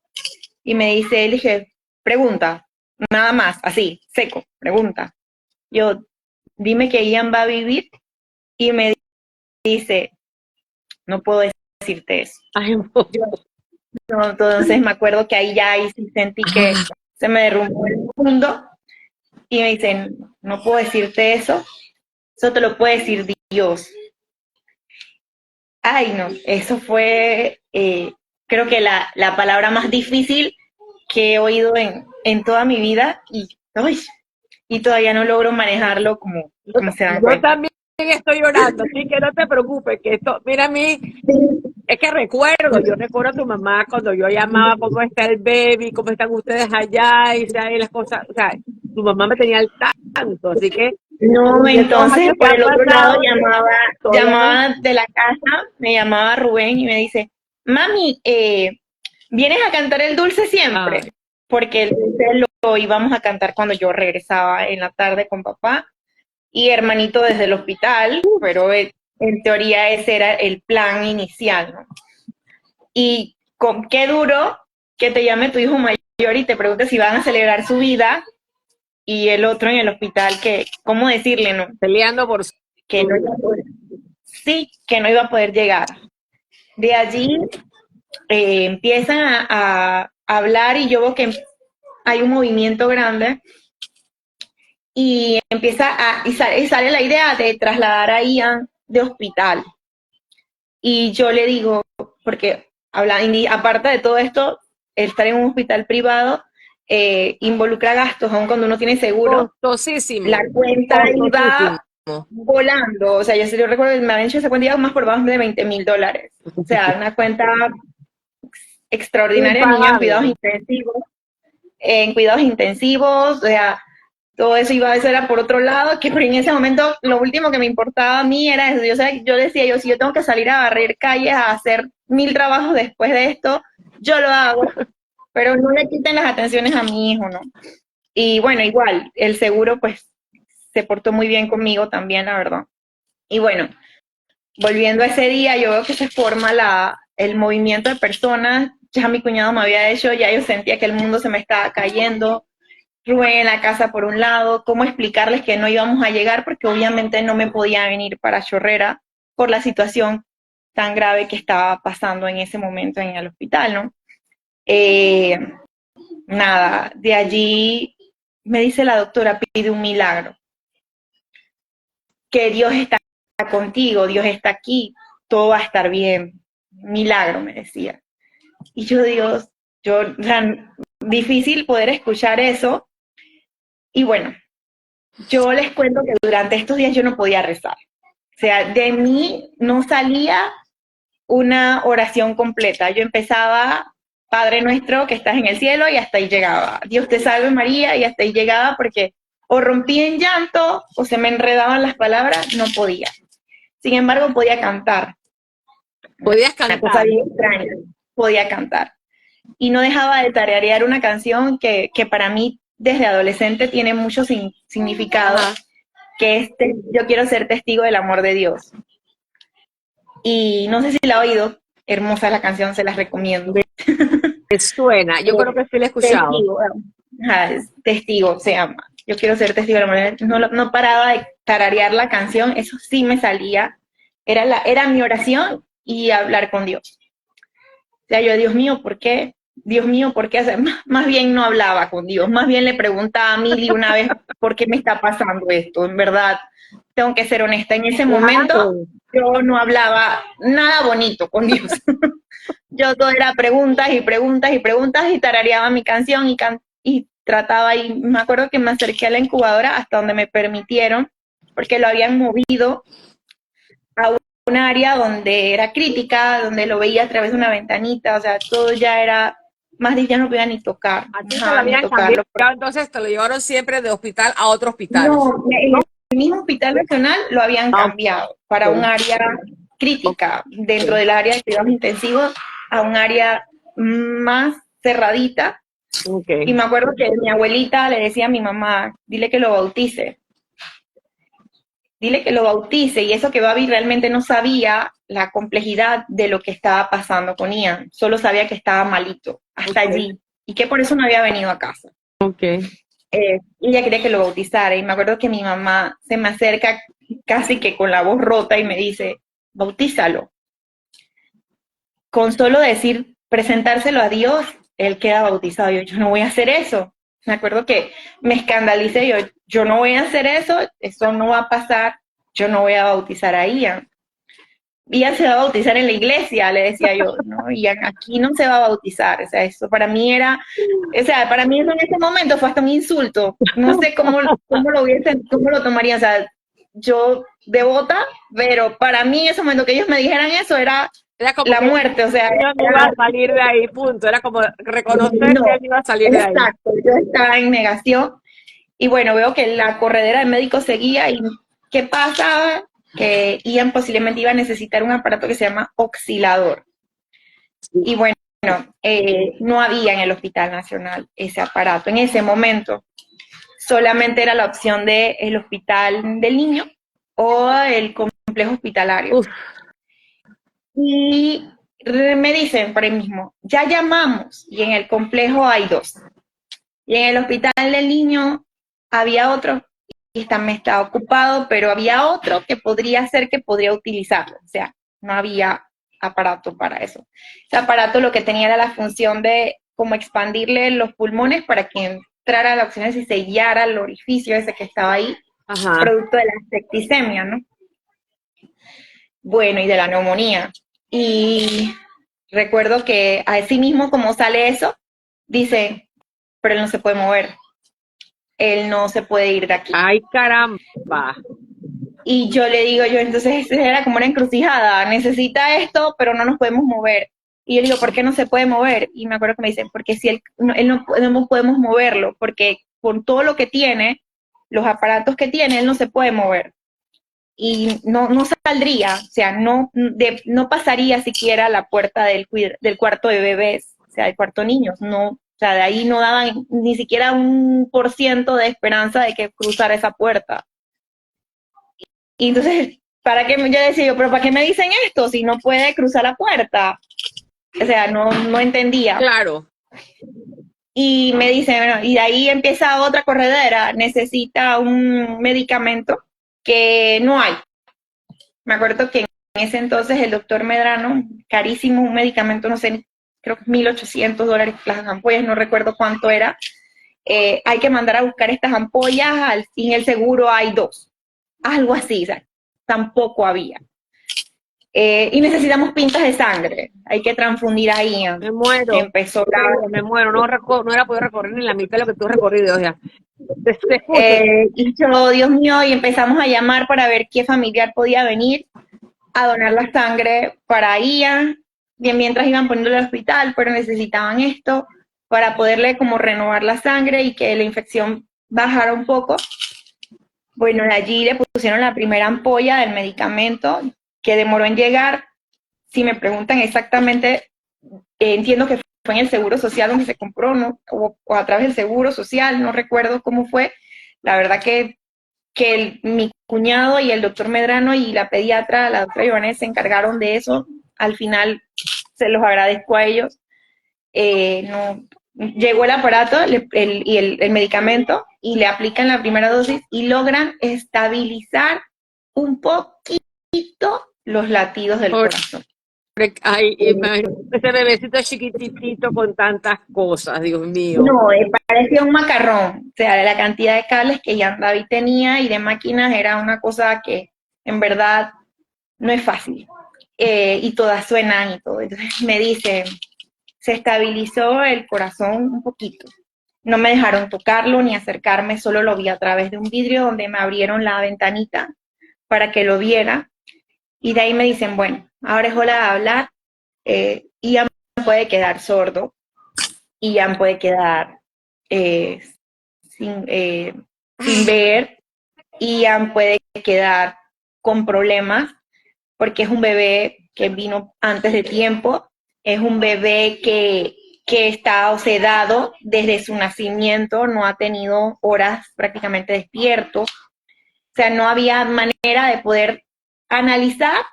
Y me dice, él dije, pregunta, nada más, así, seco, pregunta. Yo, dime que Ian va a vivir y me dice, no puedo decirte eso. Ay, no. Yo, no, entonces me acuerdo que ahí ya ahí sí sentí que se me derrumbó el mundo y me dicen, no puedo decirte eso te lo puede decir Dios. Ay, no, eso fue, creo que la palabra más difícil que he oído en toda mi vida uy, y todavía no logro manejarlo como se dan Yo cuenta. también estoy llorando, así que no te preocupes, que esto, mira a mí, es que yo recuerdo a tu mamá cuando yo llamaba, cómo está el baby, cómo están ustedes allá, y, las cosas, o sea, tu mamá me tenía al tanto, así que No, de esos entonces años que por han el otro lado pasado, todavía no. llamaba de la casa, me llamaba Rubén y me dice, mami, ¿vienes a cantar el dulce siempre? Ay, Porque el dulce lo íbamos a cantar cuando yo regresaba en la tarde con papá y hermanito desde el hospital, pero en teoría ese era el plan inicial, ¿no? Y qué duro que te llame tu hijo mayor y te pregunte si van a celebrar su vida y el otro en el hospital, que, ¿cómo decirle, no? peleando por Que no iba a poder, sí, que no iba a poder llegar. De allí empiezan a hablar y yo veo que hay un movimiento grande y sale la idea de trasladar a Ian de hospital. Y yo le digo, porque aparte de todo esto, estar en un hospital privado involucra gastos, aun cuando uno tiene seguro, la costosísimo, cuenta costosísimo. iba volando. O sea, yo recuerdo que me habían hecho esa cuenta iba más por debajo de $20,000. O sea, una cuenta extraordinaria, niño Impagable. en cuidados intensivos, o sea, todo eso iba a ser por otro lado, que en ese momento lo último que me importaba a mí era eso. Yo decía, si yo tengo que salir a barrer calles, a hacer 1000 trabajos después de esto, yo lo hago, pero no le quiten las atenciones a mi hijo, ¿no? Y bueno, igual, el seguro pues se portó muy bien conmigo también, la verdad. Y bueno, volviendo a ese día, yo veo que se forma el movimiento de personas, ya mi cuñado me había hecho, ya yo sentía que el mundo se me estaba cayendo, Rubén en la casa por un lado, cómo explicarles que no íbamos a llegar porque obviamente no me podía venir para Chorrera por la situación tan grave que estaba pasando en ese momento en el hospital, ¿no? Eh, Nada, de allí me dice la doctora, pide un milagro, que Dios está contigo, Dios está aquí, todo va a estar bien, milagro, me decía. Y yo, Dios, o sea, difícil poder escuchar eso. Y bueno, yo les cuento que durante estos días yo no podía rezar. O sea, de mí no salía una oración completa. Yo empezaba, Padre nuestro que estás en el cielo, y hasta ahí llegaba. Dios te salve María, y hasta ahí llegaba porque o rompía en llanto o se me enredaban las palabras, no podía. Sin embargo, podía cantar. Podías Una cosa cantar. bien extraña. Podía cantar. Y no dejaba de tararear una canción que para mí desde adolescente tiene mucho significado, Ajá. que es Yo quiero ser testigo del amor de Dios. Y no sé si la ha oído, hermosa la canción, se las recomiendo. Me suena, yo creo que sí lo he escuchado. Testigo, es testigo se llama. Yo quiero ser testigo del amor de Dios. No paraba de tararear la canción, eso sí me salía. Era mi oración y hablar con Dios. O sea, yo, Dios mío, ¿por qué Dios mío, ¿por qué hacer? Más bien no hablaba con Dios, más bien le preguntaba a mil y una vez, ¿por qué me está pasando esto? En verdad, tengo que ser honesta, en ese momento Claro. yo no hablaba nada bonito con Dios. Yo todo era preguntas y preguntas y preguntas y tarareaba mi canción y trataba, y me acuerdo que me acerqué a la incubadora hasta donde me permitieron, porque lo habían movido a un área donde era crítica, donde lo veía a través de una ventanita, o sea, todo ya era más difícil, ya no podía ni tocar, A ti te lo ajá, ni habían cambiado, tocarlo. entonces te lo llevaron siempre de hospital a otro hospital, No, en ¿no? el mismo hospital regional lo habían Ah, cambiado para un ok, área crítica, dentro ok, del área de cuidados intensivos, a un área más cerradita. ok. Y me acuerdo que mi abuelita le decía a mi mamá, dile que lo bautice, y eso que Babi realmente no sabía la complejidad de lo que estaba pasando con Ian, solo sabía que estaba malito, hasta Ok, allí, y que por eso no había venido a casa. ok. Y ella quería que lo bautizara, y me acuerdo que mi mamá se me acerca casi que con la voz rota y me dice, bautízalo. Con solo decir, presentárselo a Dios, él queda bautizado. Yo no voy a hacer eso. Me acuerdo que me escandalicé, yo no voy a hacer eso no va a pasar, yo no voy a bautizar a Ian. Ian se va a bautizar en la iglesia, le decía yo, no, Ian aquí no se va a bautizar, o sea, eso para mí era, o sea, para mí eso en ese momento fue hasta un insulto, no sé cómo lo tomaría, o sea, yo devota, pero para mí en ese momento que ellos me dijeran eso era Era como la que muerte, o sea, yo no iba a era, salir de ahí, punto. Era como reconocer que él no, iba a salir de ahí. exacto, yo estaba en negación y bueno, veo que la corredera de médicos seguía y ¿qué pasaba? Que Ian posiblemente iba a necesitar un aparato que se llama oscilador. Y bueno, no había en el Hospital Nacional ese aparato en ese momento. Solamente era la opción del Hospital del Niño o el complejo hospitalario. Uf, Y me dicen por ahí mismo, ya llamamos y en el complejo hay dos. Y en el Hospital del Niño había otro y me estaba ocupado, pero había otro que podría ser que podría utilizarlo. O sea, no había aparato para eso. Ese aparato lo que tenía era la función de como expandirle los pulmones para que entrara la oxígeno y sellara el orificio ese que estaba ahí, ajá. producto de la septicemia, ¿no? Bueno, y de la neumonía. Y recuerdo que así mismo como sale eso, dice, pero él no se puede mover, él no se puede ir de aquí. Ay, caramba. Y yo le digo, entonces era como una encrucijada, necesita esto, pero no nos podemos mover. Y yo le digo, ¿por qué no se puede mover? Y me acuerdo que me dicen, porque si él no podemos moverlo, porque por todo lo que tiene, los aparatos que tiene, él no se puede mover. Y no saldría, o sea, no pasaría siquiera la puerta del cuarto de bebés, o sea, del cuarto de niños, no, o sea, de ahí no daban ni siquiera 1% de esperanza de que cruzara esa puerta. Y entonces, ¿para qué? Yo decía yo, pero ¿para qué me dicen esto si no puede cruzar la puerta? O sea, no entendía. Claro. Y me dicen, bueno, y de ahí empieza otra corredera, necesita un medicamento que no hay. Me acuerdo que en ese entonces el doctor Medrano, carísimo, un medicamento, no sé, creo que $1,800 las ampollas, no recuerdo cuánto era. Hay que mandar a buscar estas ampollas, al fin el seguro hay dos. Algo así, o sea, tampoco había. Y necesitamos pintas de sangre, hay que transfundir a Ian. Me muero. Empezó Me muero. No, no era poder recorrer ni la mitad de lo que tú has recorrido. O sea, te escucho. y yo, Dios mío, y empezamos a llamar para ver qué familiar podía venir a donar la sangre para Ian, bien mientras iban poniéndole al hospital, pero necesitaban esto para poderle como renovar la sangre y que la infección bajara un poco. Bueno, de allí le pusieron la primera ampolla del medicamento que demoró en llegar. Si me preguntan exactamente, entiendo que fue en el Seguro Social donde se compró, ¿no? O a través del Seguro Social, no recuerdo cómo fue. La verdad que mi cuñado y el doctor Medrano y la pediatra, la doctora Ivánez, se encargaron de eso. Al final se los agradezco a ellos. No, llegó el aparato y el medicamento y le aplican la primera dosis y logran estabilizar un poquito los latidos del corazón. Ay, imagínate ese bebecito chiquitito con tantas cosas, Dios mío. No, parecía un macarrón. O sea, la cantidad de cables que ya David tenía y de máquinas era una cosa que en verdad no es fácil. Y todas suenan y todo. Entonces me dice, se estabilizó el corazón un poquito. No me dejaron tocarlo ni acercarme, solo lo vi a través de un vidrio donde me abrieron la ventanita para que lo viera. Y de ahí me dicen, bueno, ahora es hora de hablar y ya puede quedar sordo y ya puede quedar eh, sin ver y ya puede quedar con problemas porque es un bebé que vino antes de tiempo, es un bebé que está sedado desde su nacimiento, no ha tenido horas prácticamente despierto, o sea, no había manera de poder analizar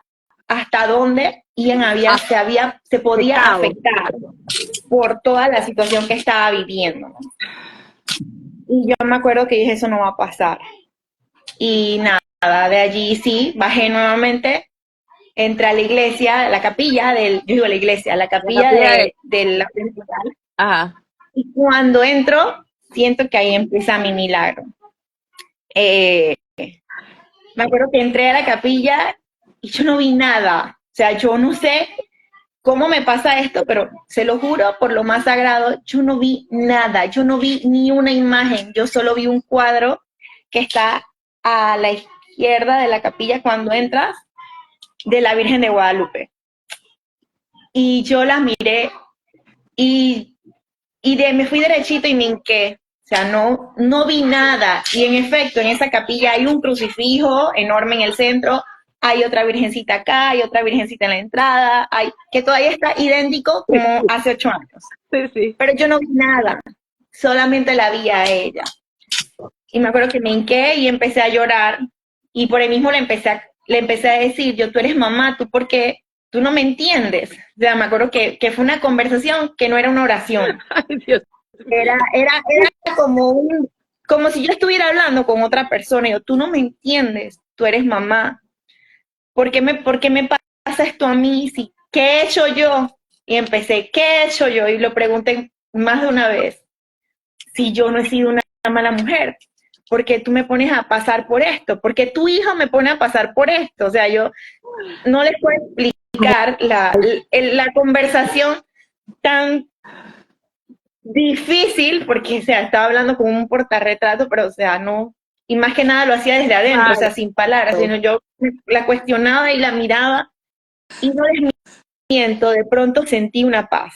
hasta dónde Ian se podía afectar por toda la situación que estaba viviendo, ¿no? Y yo me acuerdo que dije, eso no va a pasar. Y nada, de allí sí, bajé nuevamente, entré a la iglesia, la capilla la capilla de la principal. Ajá. Y cuando entro, siento que ahí empieza mi milagro. Me acuerdo que entré a la capilla y yo no vi nada. O sea, yo no sé cómo me pasa esto, pero se lo juro por lo más sagrado, yo no vi nada, yo no vi ni una imagen, yo solo vi un cuadro que está a la izquierda de la capilla cuando entras, de la Virgen de Guadalupe. Y yo la miré y me fui derechito y me hinqué. O sea, no vi nada. Y en efecto, en esa capilla hay un crucifijo enorme en el centro, hay otra virgencita acá, hay otra virgencita en la entrada, que todavía está idéntico como hace 8 años. Sí, sí. Pero yo no vi nada, solamente la vi a ella. Y me acuerdo que me hinqué y empecé a llorar, y por ahí mismo le empecé a decir, tú eres mamá, ¿tú por qué? Tú no me entiendes. O sea, me acuerdo que fue una conversación que no era una oración. Ay, Dios. Era como si yo estuviera hablando con otra persona. Y yo, tú no me entiendes, tú eres mamá. ¿Por qué me pasa esto a mí? ¿Qué he hecho yo? Y empecé, ¿qué he hecho yo? Y lo pregunté más de una vez. Si yo no he sido una mala mujer, ¿por qué tú me pones a pasar por esto? ¿Por qué tu hijo me pone a pasar por esto? O sea, yo no les puedo explicar la conversación tan difícil, porque, o sea, estaba hablando con un portarretrato, pero, o sea, no, y más que nada lo hacía desde adentro, o sea, sin palabras, sino yo la cuestionaba y la miraba, y no les miento, de pronto sentí una paz,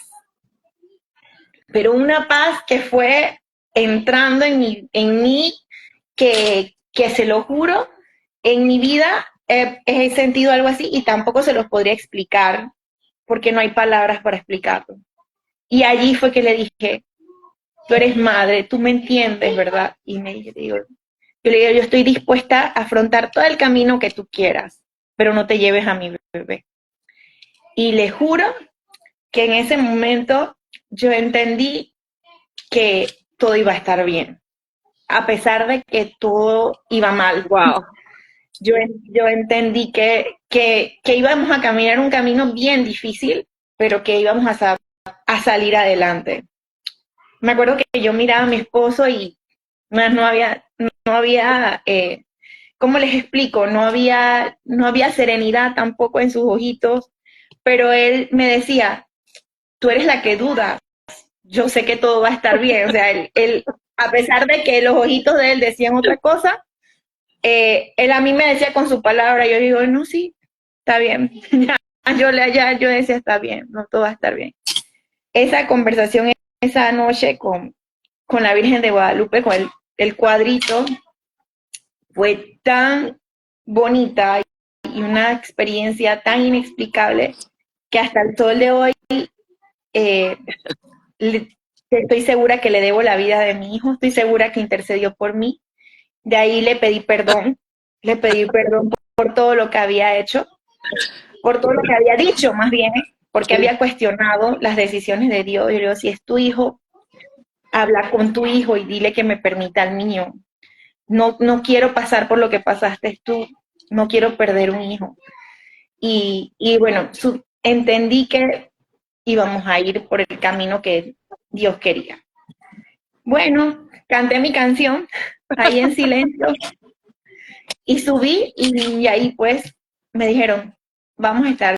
pero una paz que fue entrando en mí que se lo juro, en mi vida he sentido algo así y tampoco se los podría explicar, porque no hay palabras para explicarlo. Y allí fue que le dije, tú eres madre, tú me entiendes, ¿verdad? Y yo le digo, yo estoy dispuesta a afrontar todo el camino que tú quieras, pero no te lleves a mi bebé. Y le juro que en ese momento yo entendí que todo iba a estar bien, a pesar de que todo iba mal. Wow. Yo entendí que íbamos a caminar un camino bien difícil, pero que íbamos a salir adelante. Me acuerdo que yo miraba a mi esposo y no había ¿cómo les explico? No había serenidad tampoco en sus ojitos, pero él me decía, tú eres la que duda, yo sé que todo va a estar bien. O sea, él a pesar de que los ojitos de él decían otra cosa, él a mí me decía con su palabra, yo digo, no, sí, está bien. yo decía, está bien, no, todo va a estar bien. Esa conversación esa noche con la Virgen de Guadalupe, con el cuadrito, fue tan bonita y una experiencia tan inexplicable que hasta el sol de hoy eh, estoy segura que le debo la vida de mi hijo, estoy segura que intercedió por mí. De ahí le pedí perdón por todo lo que había hecho, por todo lo que había dicho más bien, porque había cuestionado las decisiones de Dios. Yo le digo, si es tu hijo, habla con tu hijo y dile que me permita al mío. No quiero pasar por lo que pasaste tú, no quiero perder un hijo. Y bueno, entendí que íbamos a ir por el camino que Dios quería. Bueno, canté mi canción ahí en silencio y subí y ahí pues me dijeron, vamos a estar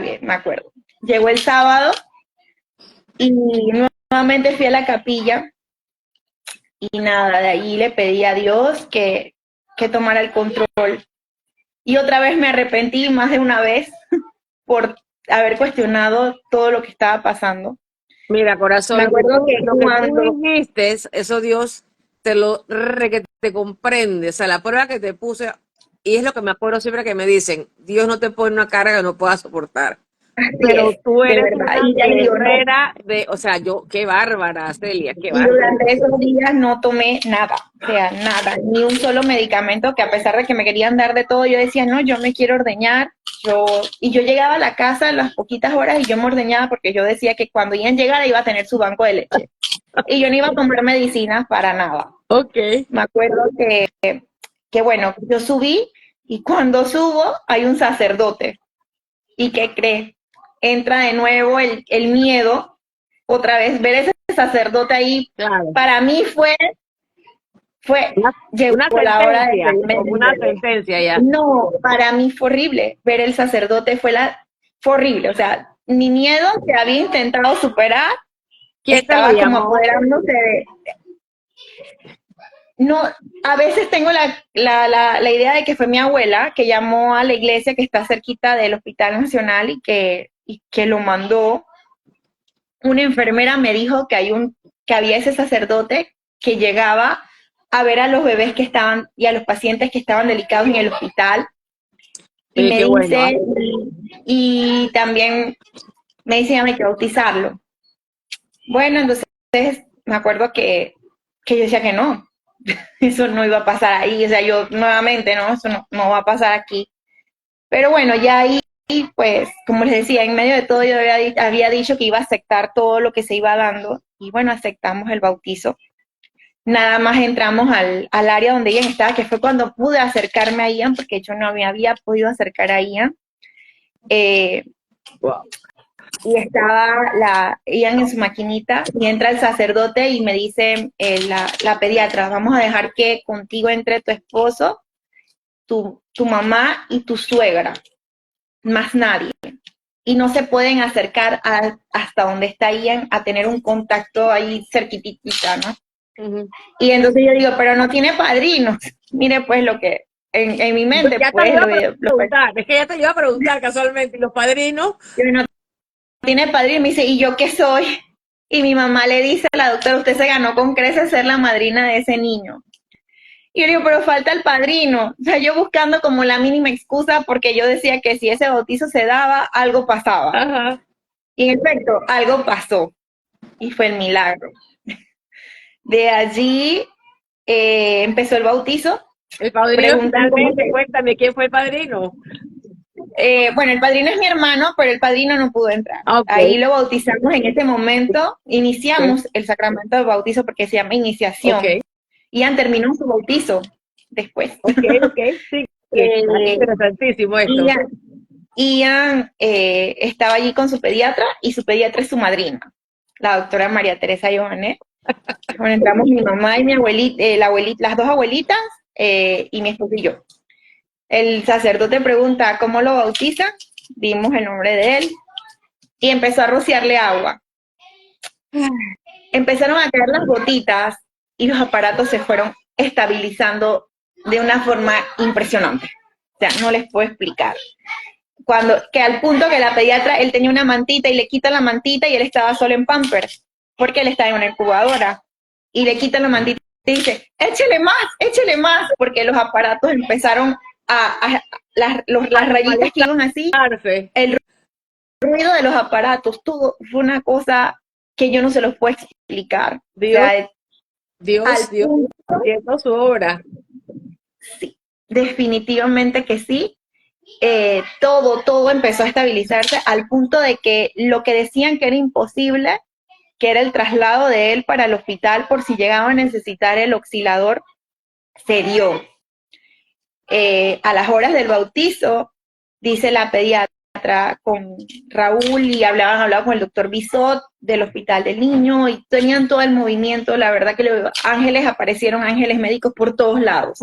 bien, me acuerdo. Llegó el sábado y nuevamente fui a la capilla y nada, de ahí le pedí a Dios que tomara el control. Y otra vez me arrepentí más de una vez por haber cuestionado todo lo que estaba pasando. Mira, Me corazón, acuerdo que lo que tú cuando, dijiste, eso Dios te lo que te comprende. O sea, la prueba que te puse, y es lo que me acuerdo siempre que me dicen, Dios no te pone una carga que no puedas soportar. así Pero es, tú de eres verdad, una y ya digo, no, guerrera de, o sea, yo, qué bárbara, Celia, qué y bárbara. durante esos días no tomé nada, o sea, nada, ni un solo medicamento, que a pesar de que me querían dar de todo, yo decía, no, yo me quiero ordeñar, y yo llegaba a la casa a las poquitas horas y yo me ordeñaba porque yo decía que cuando Ian llegara iba a tener su banco de leche, y yo no iba a tomar medicinas para nada. Ok. Me acuerdo que bueno, yo subí y cuando subo hay un sacerdote, ¿y qué crees? Entra de nuevo el miedo, otra vez, ver ese sacerdote ahí, Claro. para mí Una, llegó una la hora de sentencia, salirme como del una bebé. sentencia ya. No, para mí fue horrible, ver el sacerdote fue horrible, o sea, mi miedo que había intentado superar ¿Quién te lo estaba como llamó? apoderándose no, a veces tengo la idea de que fue mi abuela que llamó a la iglesia que está cerquita del Hospital Nacional y que lo mandó. Una enfermera me dijo que había ese sacerdote que llegaba a ver a los bebés que estaban y a los pacientes que estaban delicados en el hospital. Y Sí, me qué bueno, ¿ah? dice, y también me dice, hay que bautizarlo. Bueno, entonces me acuerdo que yo decía que no, eso no iba a pasar ahí, o sea, yo nuevamente, no, eso no va a pasar aquí. Pero bueno, ya ahí, pues, como les decía, en medio de todo yo había dicho que iba a aceptar todo lo que se iba dando y bueno, aceptamos el bautizo. Nada más entramos al área donde Ian estaba, que fue cuando pude acercarme a Ian, porque yo no me había podido acercar a Ian. Eh, Wow. y estaba Ian en su maquinita y entra el sacerdote y me dice la pediatra, vamos a dejar que contigo entre tu esposo, tu mamá y tu suegra, más nadie. Y no se pueden acercar hasta donde está Ian a tener un contacto ahí cerquitita, ¿no? Ujú. Y entonces yo digo, pero no tiene padrinos. Mire, pues lo que en mi mente, Ya te lo pues iba a lo preguntar, es que ya te lo iba a preguntar casualmente, ¿y los padrinos? no tiene padrino. Y me dice, ¿y yo qué soy? Y mi mamá le dice a la doctora, usted se ganó con creces ser la madrina de ese niño. Y yo digo, pero falta el padrino. O sea, yo buscando como la mínima excusa porque yo decía que si ese bautizo se daba, algo pasaba. Ajá. Y en efecto, algo pasó. Y fue el milagro. De allí empezó el bautizo. El padrino Preguntan cómo finalmente, se... cuéntame quién fue el padrino. bueno, el padrino es mi hermano, pero el padrino no pudo entrar. Ah, ok, Ahí lo bautizamos en ese momento. ok, Iniciamos el sacramento de bautizo porque se llama iniciación. ok, Ian terminó su bautizo después. ok, sí, que está eh, interesantísimo esto. Ian, Ian estaba allí con su pediatra y su pediatra es su madrina, la doctora María Teresa Johanet. Bueno, entramos mi mamá y mi abuelita, las dos abuelitas y mi esposo y yo. El sacerdote pregunta cómo lo bautizan, dimos el nombre de él y empezó a rociarle agua. Empezaron a caer las gotitas y los aparatos se fueron estabilizando de una forma impresionante. O sea, no les puedo explicar. Que al punto que la pediatra, él tenía una mantita y le quita la mantita y él estaba solo en Pampers, porque él estaba en una incubadora. Y le quita la mantita y dice, échele más, porque los aparatos empezaron las rayitas que iban así, Arce. el ruido de los aparatos, todo fue una cosa que yo no se los puedo explicar. O Dios, sea, Dios, al Dios, punto, haciendo su obra. sí, definitivamente que sí. Todo empezó a estabilizarse al punto de que lo que decían que era imposible, que era el traslado de él para el hospital por si llegaba a necesitar el oscilador, se dio. A las horas del bautizo, dice la pediatra, con Raúl y hablaban con el doctor Bisot del Hospital del Niño y tenían todo el movimiento, la verdad que aparecieron ángeles médicos por todos lados.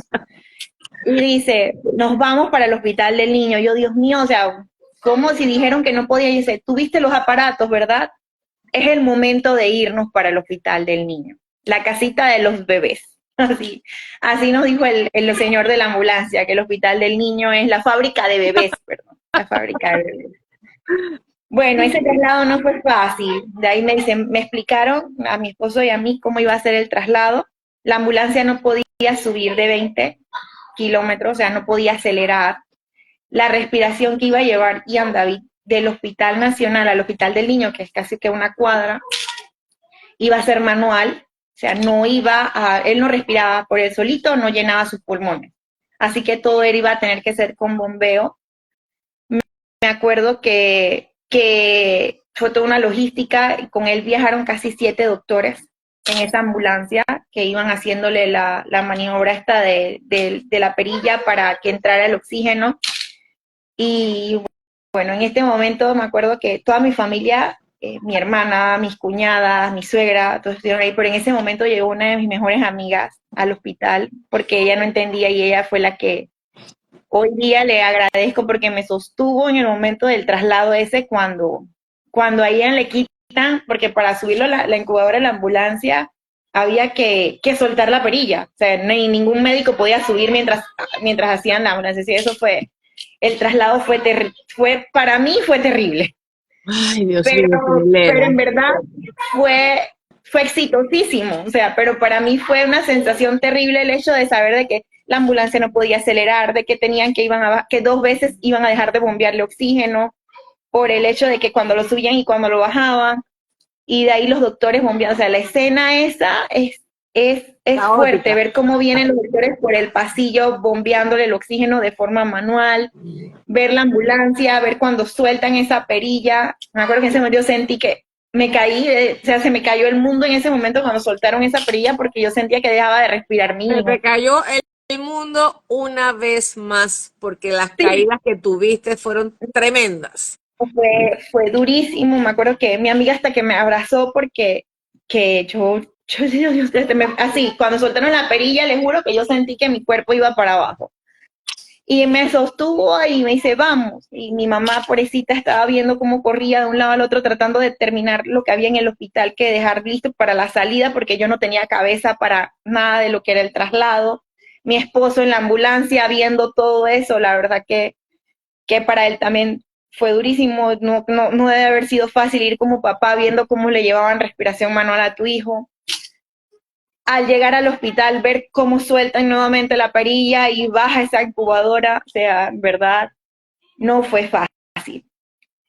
Y dice, nos vamos para el Hospital del Niño. Yo, Dios mío, o sea, como si dijeron que no podía. Y dice, tuviste los aparatos, ¿verdad? Es el momento de irnos para el Hospital del Niño, la casita de los bebés. Así nos dijo el señor de la ambulancia, que el Hospital del Niño es la fábrica de bebés, perdón, la fábrica de bebés. Bueno, ese traslado no fue fácil. De ahí me explicaron a mi esposo y a mí cómo iba a ser el traslado. La ambulancia no podía subir de 20 kilómetros, o sea, no podía acelerar. La respiración que iba a llevar Ian David del Hospital Nacional al Hospital del Niño, que es casi que una cuadra, iba a ser manual. O sea, él no respiraba por él solito, no llenaba sus pulmones. Así que todo él iba a tener que ser con bombeo. Me acuerdo que fue toda una logística. Con él viajaron casi 7 doctores en esa ambulancia que iban haciéndole la maniobra esta de la perilla para que entrara el oxígeno. Y bueno, en este momento me acuerdo que toda mi familia, mi hermana, mis cuñadas, mi suegra, todos estuvieron ahí, pero en ese momento llegó una de mis mejores amigas al hospital porque ella no entendía y ella fue la que hoy día le agradezco porque me sostuvo en el momento del traslado ese cuando a ella le quitan, porque para subirlo a la incubadora de la ambulancia había que soltar la perilla, o sea, ningún médico podía subir mientras hacían la ambulancia, y eso fue, el traslado para mí fue terrible. Ay, Dios mío, pero en verdad fue exitosísimo, o sea, pero para mí fue una sensación terrible el hecho de saber de que la ambulancia no podía acelerar, de que que 2 veces iban a dejar de bombearle oxígeno por el hecho de que cuando lo subían y cuando lo bajaban, y de ahí los doctores bombeando, o sea, la escena esa es fuerte, ver cómo vienen los doctores por el pasillo bombeándole el oxígeno de forma manual, ver la ambulancia, ver cuando sueltan esa perilla. Me acuerdo que en ese momento yo sentí que me caí, o sea, se me cayó el mundo en ese momento cuando soltaron esa perilla porque yo sentía que dejaba de respirar mi hijo. Se te cayó el mundo una vez más porque las caídas que tuviste fueron tremendas. Fue durísimo. Me acuerdo que mi amiga hasta que me abrazó porque así, cuando soltaron la perilla, les juro que yo sentí que mi cuerpo iba para abajo. Y me sostuvo y me dice, vamos. Y mi mamá, pobrecita, estaba viendo cómo corría de un lado al otro tratando de terminar lo que había en el hospital que dejar listo para la salida porque yo no tenía cabeza para nada de lo que era el traslado. Mi esposo en la ambulancia viendo todo eso, la verdad que para él también fue durísimo. No debe haber sido fácil ir como papá viendo cómo le llevaban respiración manual a tu hijo. Al llegar al hospital, ver cómo sueltan nuevamente la perilla y baja esa incubadora, o sea, en verdad, no fue fácil.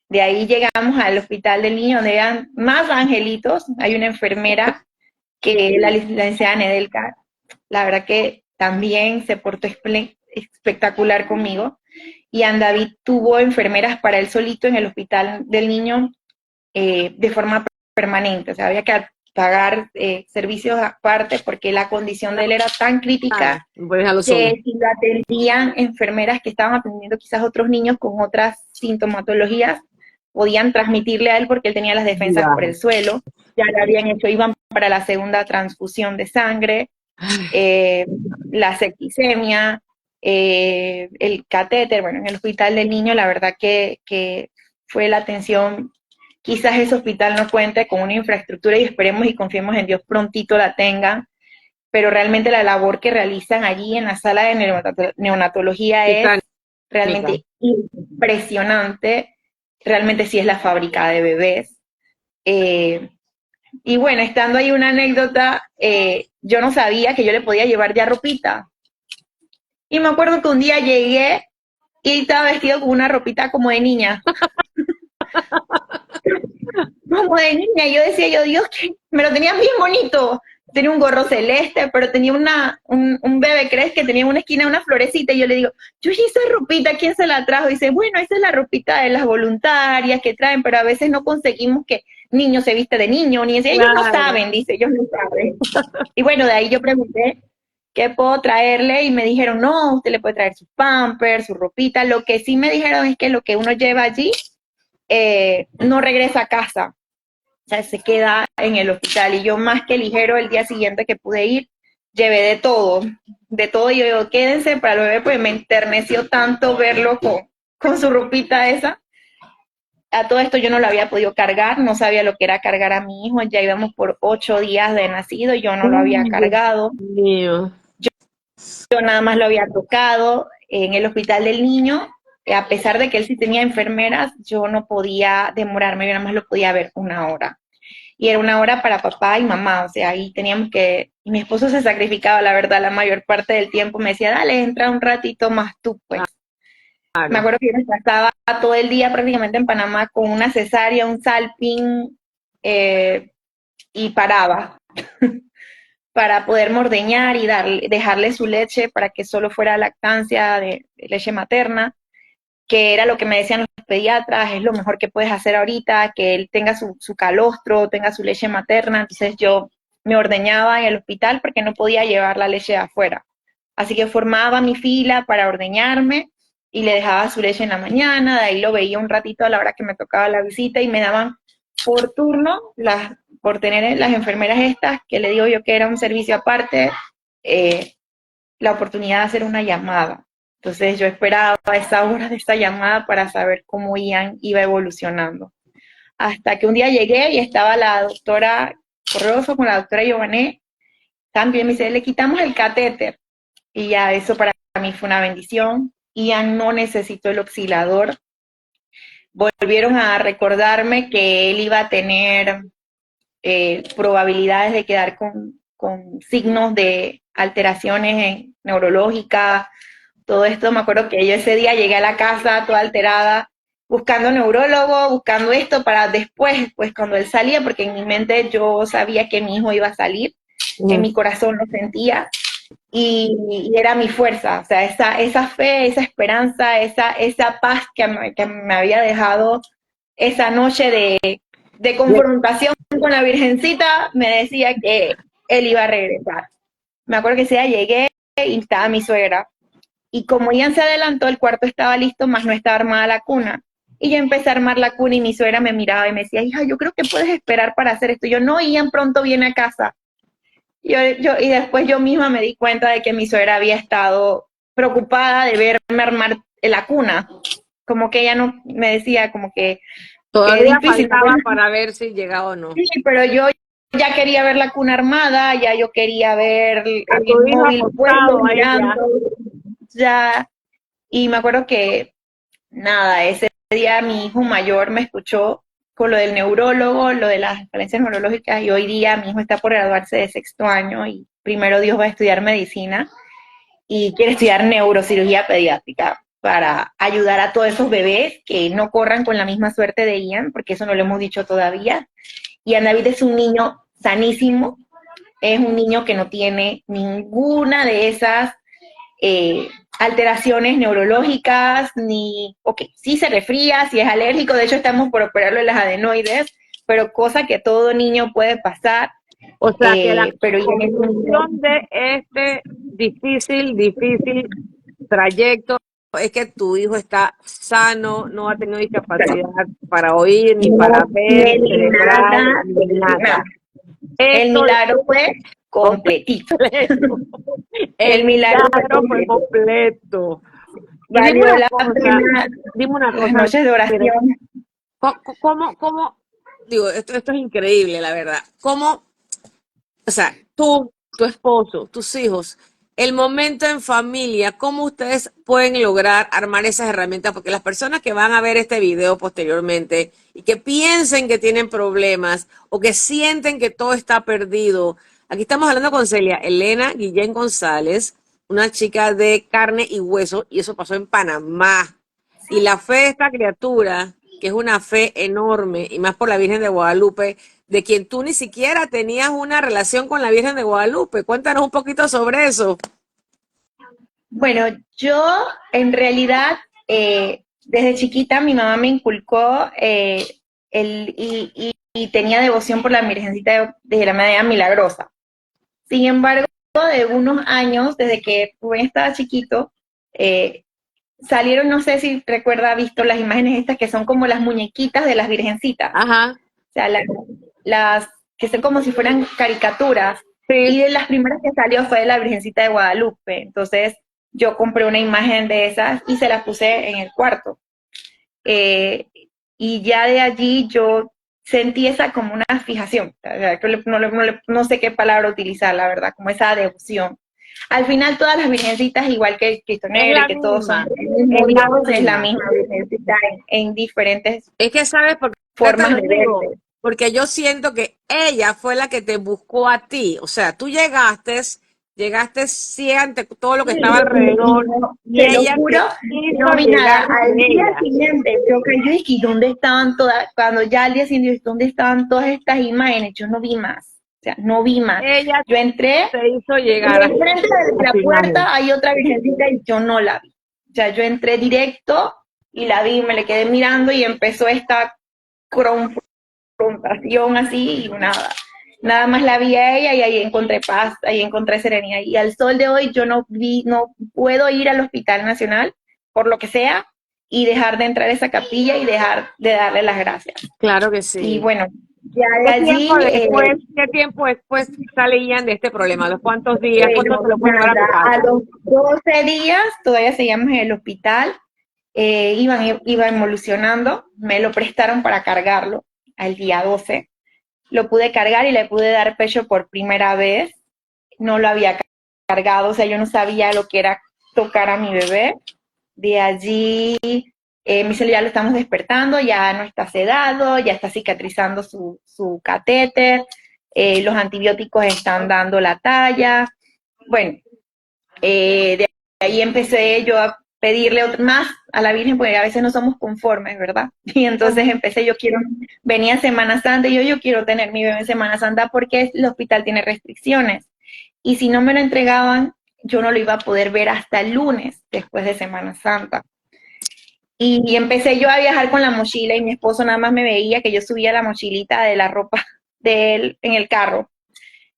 De ahí llegamos al Hospital del Niño, donde eran más angelitos. Hay una enfermera que es la licenciada Nedelka, la verdad que también se portó espectacular conmigo. Y David tuvo enfermeras para él solito en el Hospital del Niño de forma permanente, o sea, había que pagar servicios aparte porque la condición de él era tan crítica que si lo atendían enfermeras que estaban atendiendo quizás otros niños con otras sintomatologías, podían transmitirle a él porque él tenía las defensas por el suelo, ya lo habían hecho, iban para la segunda transfusión de sangre, la septicemia, el catéter. Bueno, en el Hospital del Niño la verdad que fue la atención. Quizás ese hospital no cuente con una infraestructura y esperemos y confiemos en Dios prontito la tengan, pero realmente la labor que realizan allí en la sala de neonatología es realmente impresionante. Realmente sí es la fábrica de bebés. Y bueno, estando ahí una anécdota, yo no sabía que yo le podía llevar ya ropita. Y me acuerdo que un día llegué y estaba vestido con una ropita como de niña. Como de niña, yo decía, Dios, que me lo tenía bien bonito. Tenía un gorro celeste, pero tenía un bebé, ¿crees? Que tenía en una esquina una florecita, y yo le digo, yo, ¿y esa ropita quién se la trajo? Y dice, bueno, esa es la ropita de las voluntarias que traen, pero a veces no conseguimos que niño se viste de niño, ni ese, ellos no saben, dice, ellos no saben. Y bueno, de ahí yo pregunté ¿qué puedo traerle? Y me dijeron, no, usted le puede traer sus pampers, su ropita. Lo que sí me dijeron es que lo que uno lleva allí no regresa a casa, o sea, se queda en el hospital. Y yo más que ligero, el día siguiente que pude ir, llevé de todo. Y yo digo, quédense para el bebé, pues me enterneció tanto verlo con su ropita esa. A todo esto yo no lo había podido cargar, no sabía lo que era cargar a mi hijo, ya íbamos por 8 días de nacido, yo no lo había Ay, Dios cargado, mío. yo nada más lo había tocado en el hospital del niño, a pesar de que él sí tenía enfermeras, yo no podía demorarme, yo nada más lo podía ver 1 hora. Y era 1 hora para papá y mamá, o sea, ahí teníamos que, y mi esposo se sacrificaba, la verdad, la mayor parte del tiempo, me decía, dale, entra un ratito más tú, pues. Me Claro. acuerdo que yo me pasaba todo el día prácticamente en Panamá con una cesárea, un salping, y paraba para poder mordeñar y dejarle su leche para que solo fuera lactancia de leche materna, que era lo que me decían los pediatras, es lo mejor que puedes hacer ahorita, que él tenga su calostro, tenga su leche materna. Entonces yo me ordeñaba en el hospital porque no podía llevar la leche de afuera. Así que formaba mi fila para ordeñarme y le dejaba su leche en la mañana, de ahí lo veía un ratito a la hora que me tocaba la visita y me daban por turno, por tener las enfermeras estas, que le digo yo que era un servicio aparte, eh, la oportunidad de hacer una llamada. Entonces yo esperaba esa hora de esa llamada para saber cómo Ian iba evolucionando. Hasta que un día llegué y estaba la doctora Corroso con la doctora Giovanné, también me dice, le quitamos el catéter. Y ya eso para mí fue una bendición. Ian no necesitó el oscilador. Volvieron a recordarme que él iba a tener probabilidades de quedar con signos de alteraciones neurológicas, todo esto. Me acuerdo que yo ese día llegué a la casa toda alterada, buscando neurólogo, buscando esto para después, pues cuando él salía, porque en mi mente yo sabía que mi hijo iba a salir, en mi corazón lo sentía, y era mi fuerza, o sea, esa fe, esa esperanza, esa paz que me había dejado esa noche de confrontación con la Virgencita, me decía que él iba a regresar. Me acuerdo que ese día llegué y estaba mi suegra, y como Ian se adelantó, el cuarto estaba listo, más no estaba armada la cuna. Y yo empecé a armar la cuna y mi suegra me miraba y me decía, hija, yo creo que puedes esperar para hacer esto. Yo, no, Ian pronto viene a casa. Y después yo misma me di cuenta de que mi suegra había estado preocupada de verme armar la cuna. Como que ella no me decía como que es Todavía difícil. faltaba para ver si llegaba o no. Sí, pero yo ya quería ver la cuna armada, ya yo quería ver A el tu hijo móvil puesto acostado ahí mirando, ya. ya. Y me acuerdo que, nada, ese día mi hijo mayor me escuchó con lo del neurólogo, lo de las falencias neurológicas, y hoy día mi hijo está por graduarse de 6º año y primero Dios va a estudiar medicina y quiere estudiar neurocirugía pediátrica para ayudar a todos esos bebés que no corran con la misma suerte de Ian, porque eso no lo hemos dicho todavía. Ian David es un niño sanísimo, es un niño que no tiene ninguna de esas alteraciones neurológicas, ni, ok, sí se resfría, sí es alérgico, de hecho estamos por operarlo de las adenoides, pero cosa que todo niño puede pasar, O sea que la pero ya es un niño. conclusión de este difícil trayecto es que tu hijo está sano, no ha tenido discapacidad para oír, ni para No ver, tiene cerebral, nada, ni nada. nada. El Esto milagro fue completito. completo. El El milagro fue milagro fue completo. completo. Y Valió la pena dime una las cosa, noches de mire, oración. digo, esto es increíble, la verdad. ¿Cómo, o sea, tú, tu esposo, tus hijos, el momento en familia, cómo ustedes pueden lograr armar esas herramientas? Porque las personas que van a ver este video posteriormente y que piensen que tienen problemas o que sienten que todo está perdido, aquí estamos hablando con Celia Elena Guillén González, una chica de carne y hueso, y eso pasó en Panamá. Y la fe de esta criatura, que es una fe enorme, y más por la Virgen de Guadalupe, de quien tú ni siquiera tenías una relación con la Virgen de Guadalupe. Cuéntanos un poquito sobre eso. Bueno, yo en realidad desde chiquita mi mamá me inculcó y tenía devoción por la Virgencita de la Medalla Milagrosa. Sin embargo, de unos años, desde que Rubén estaba chiquito, salieron, no sé si recuerda, ha visto las imágenes estas que son como las muñequitas de las virgencitas. Ajá. O sea, las que son como si fueran caricaturas. Sí. Y de las primeras que salió fue de la Virgencita de Guadalupe. Entonces yo compré una imagen de esas y se las puse en el cuarto. Y ya de allí yo sentí esa como una fijación. O sea, no sé qué palabra utilizar, la verdad, como esa devoción. Al final todas las virgencitas, igual que el Cristo Negro, que todos son el mismo Dios, es la misma virgencita en diferentes Es que sabes por qué te formas lo de digo, verse. porque yo siento que ella fue la que te buscó a ti, o sea, tú llegaste sí ante todo lo que estaba alrededor y Te lo ella juro, te no hizo vi llegar nada. a Al día ella. siguiente, yo dije, ¿y dónde estaban todas? Cuando ya al día siguiente, dije, ¿dónde estaban todas estas imágenes? Yo no vi más. O sea, no vi más. Ella Yo entré te hizo y llegar enfrente de a la tu imagen. puerta hay otra virgencita y yo no la vi. O sea, yo entré directo y la vi, me le quedé mirando y empezó esta confrontación así y nada más la vi a ella y ahí encontré paz, ahí encontré serenidad. Y al sol de hoy yo no puedo ir al Hospital Nacional, por lo que sea, y dejar de entrar a esa capilla y dejar de darle las gracias. Claro que Y sí. bueno, ya de allí, ¿Qué tiempo después salían de este problema? ¿A los cuántos días? ¿Cuánto te lo puedes llevar a tu nada, a casa? los 12 días, todavía seguíamos en el hospital, iba evolucionando, me lo prestaron para cargarlo al día 12. Lo pude cargar y le pude dar pecho por primera vez. No lo había cargado, o sea, yo no sabía lo que era tocar a mi bebé. De allí, mi celular ya lo estamos despertando, ya no está sedado, ya está cicatrizando su catéter, los antibióticos están dando la talla. Bueno, de ahí empecé yo a pedirle más a la Virgen, porque a veces no somos conformes, ¿verdad? Y entonces empecé, venía Semana Santa y yo quiero tener mi bebé en Semana Santa porque el hospital tiene restricciones. Y si no me lo entregaban, yo no lo iba a poder ver hasta el lunes después de Semana Santa. Y empecé yo a viajar con la mochila y mi esposo nada más me veía que yo subía la mochilita de la ropa de él en el carro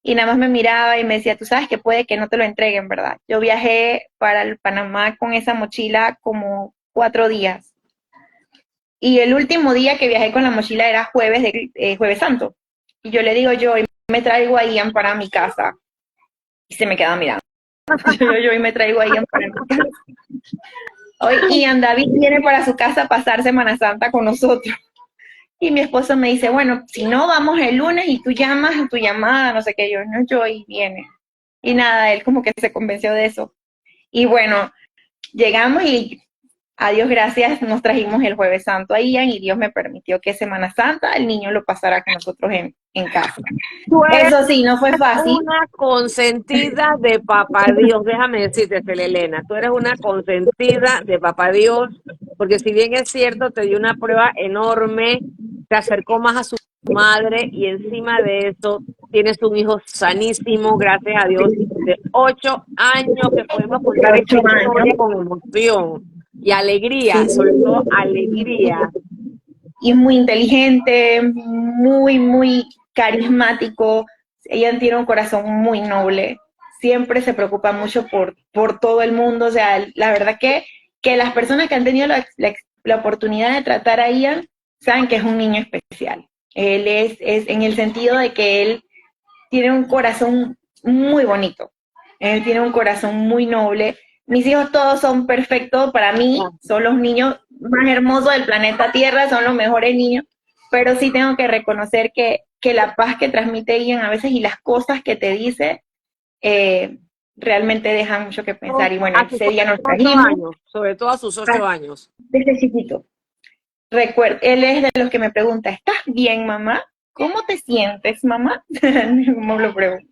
y nada más me miraba y me decía, tú sabes que puede que no te lo entreguen, ¿verdad? Yo viajé para el Panamá con esa mochila como 4 días. Y el último día que viajé con la mochila era jueves santo. Y yo le digo, yo hoy me traigo a Ian para mi casa. Y se me queda mirando. Yo hoy me traigo a Ian para mi casa. Hoy Ian David viene para su casa a pasar Semana Santa con nosotros. Y mi esposo me dice, bueno, si no, vamos el lunes y tú llamas a tu llamada, no sé qué, yo, no, yo, y viene. Y nada, él como que se convenció de eso. Y bueno, llegamos y a Dios gracias nos trajimos el Jueves Santo a Ian y Dios me permitió que Semana Santa el niño lo pasara con nosotros en casa. Tú eres Eso sí, no fue fácil. una consentida de Papá Dios, déjame decirte, Elena, tú eres una consentida de Papá Dios, porque si bien es cierto, te dio una prueba enorme, te acercó más a su madre y encima de eso tienes un hijo sanísimo, gracias a Dios, de 8 años que podemos contar esta 8 historia años. con emoción y alegría, Sí. sobre todo alegría. Y es muy inteligente, muy carismático. Ella tiene un corazón muy noble. Siempre se preocupa mucho por todo el mundo. O sea, la verdad que las personas que han tenido la oportunidad de tratar a Ian saben que es un niño especial. Él es en el sentido de que él tiene un corazón muy bonito. Él tiene un corazón muy noble. Mis hijos todos son perfectos para mí, son los niños más hermosos del planeta Tierra, son los mejores niños, pero sí tengo que reconocer que la paz que transmite Ian a veces y las cosas que te dice realmente dejan mucho que pensar. Y bueno, A sus ese día nos 8 trajimos años, sobre todo a sus 8 años. desde chiquito. Él es de los que me pregunta, ¿estás bien, mamá? ¿Cómo te sientes, mamá? ¿Cómo lo pregunto?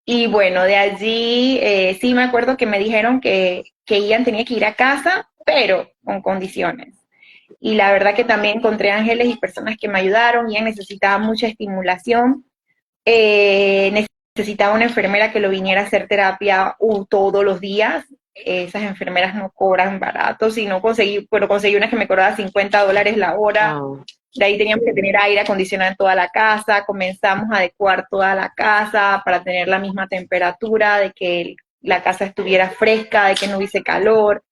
Y bueno, de allí sí me acuerdo que me dijeron que Ian tenía que ir a casa, pero con condiciones. Y la verdad que también encontré ángeles y personas que me ayudaron. Ian necesitaba mucha estimulación. Necesitaba una enfermera que lo viniera a hacer terapia todos los días. Esas enfermeras no cobran barato, pero conseguí una que me cobraba $50 la hora. Wow. De ahí teníamos que tener aire acondicionado en toda la casa, comenzamos a adecuar toda la casa para tener la misma temperatura, de que la casa estuviera fresca, de que no hubiese calor,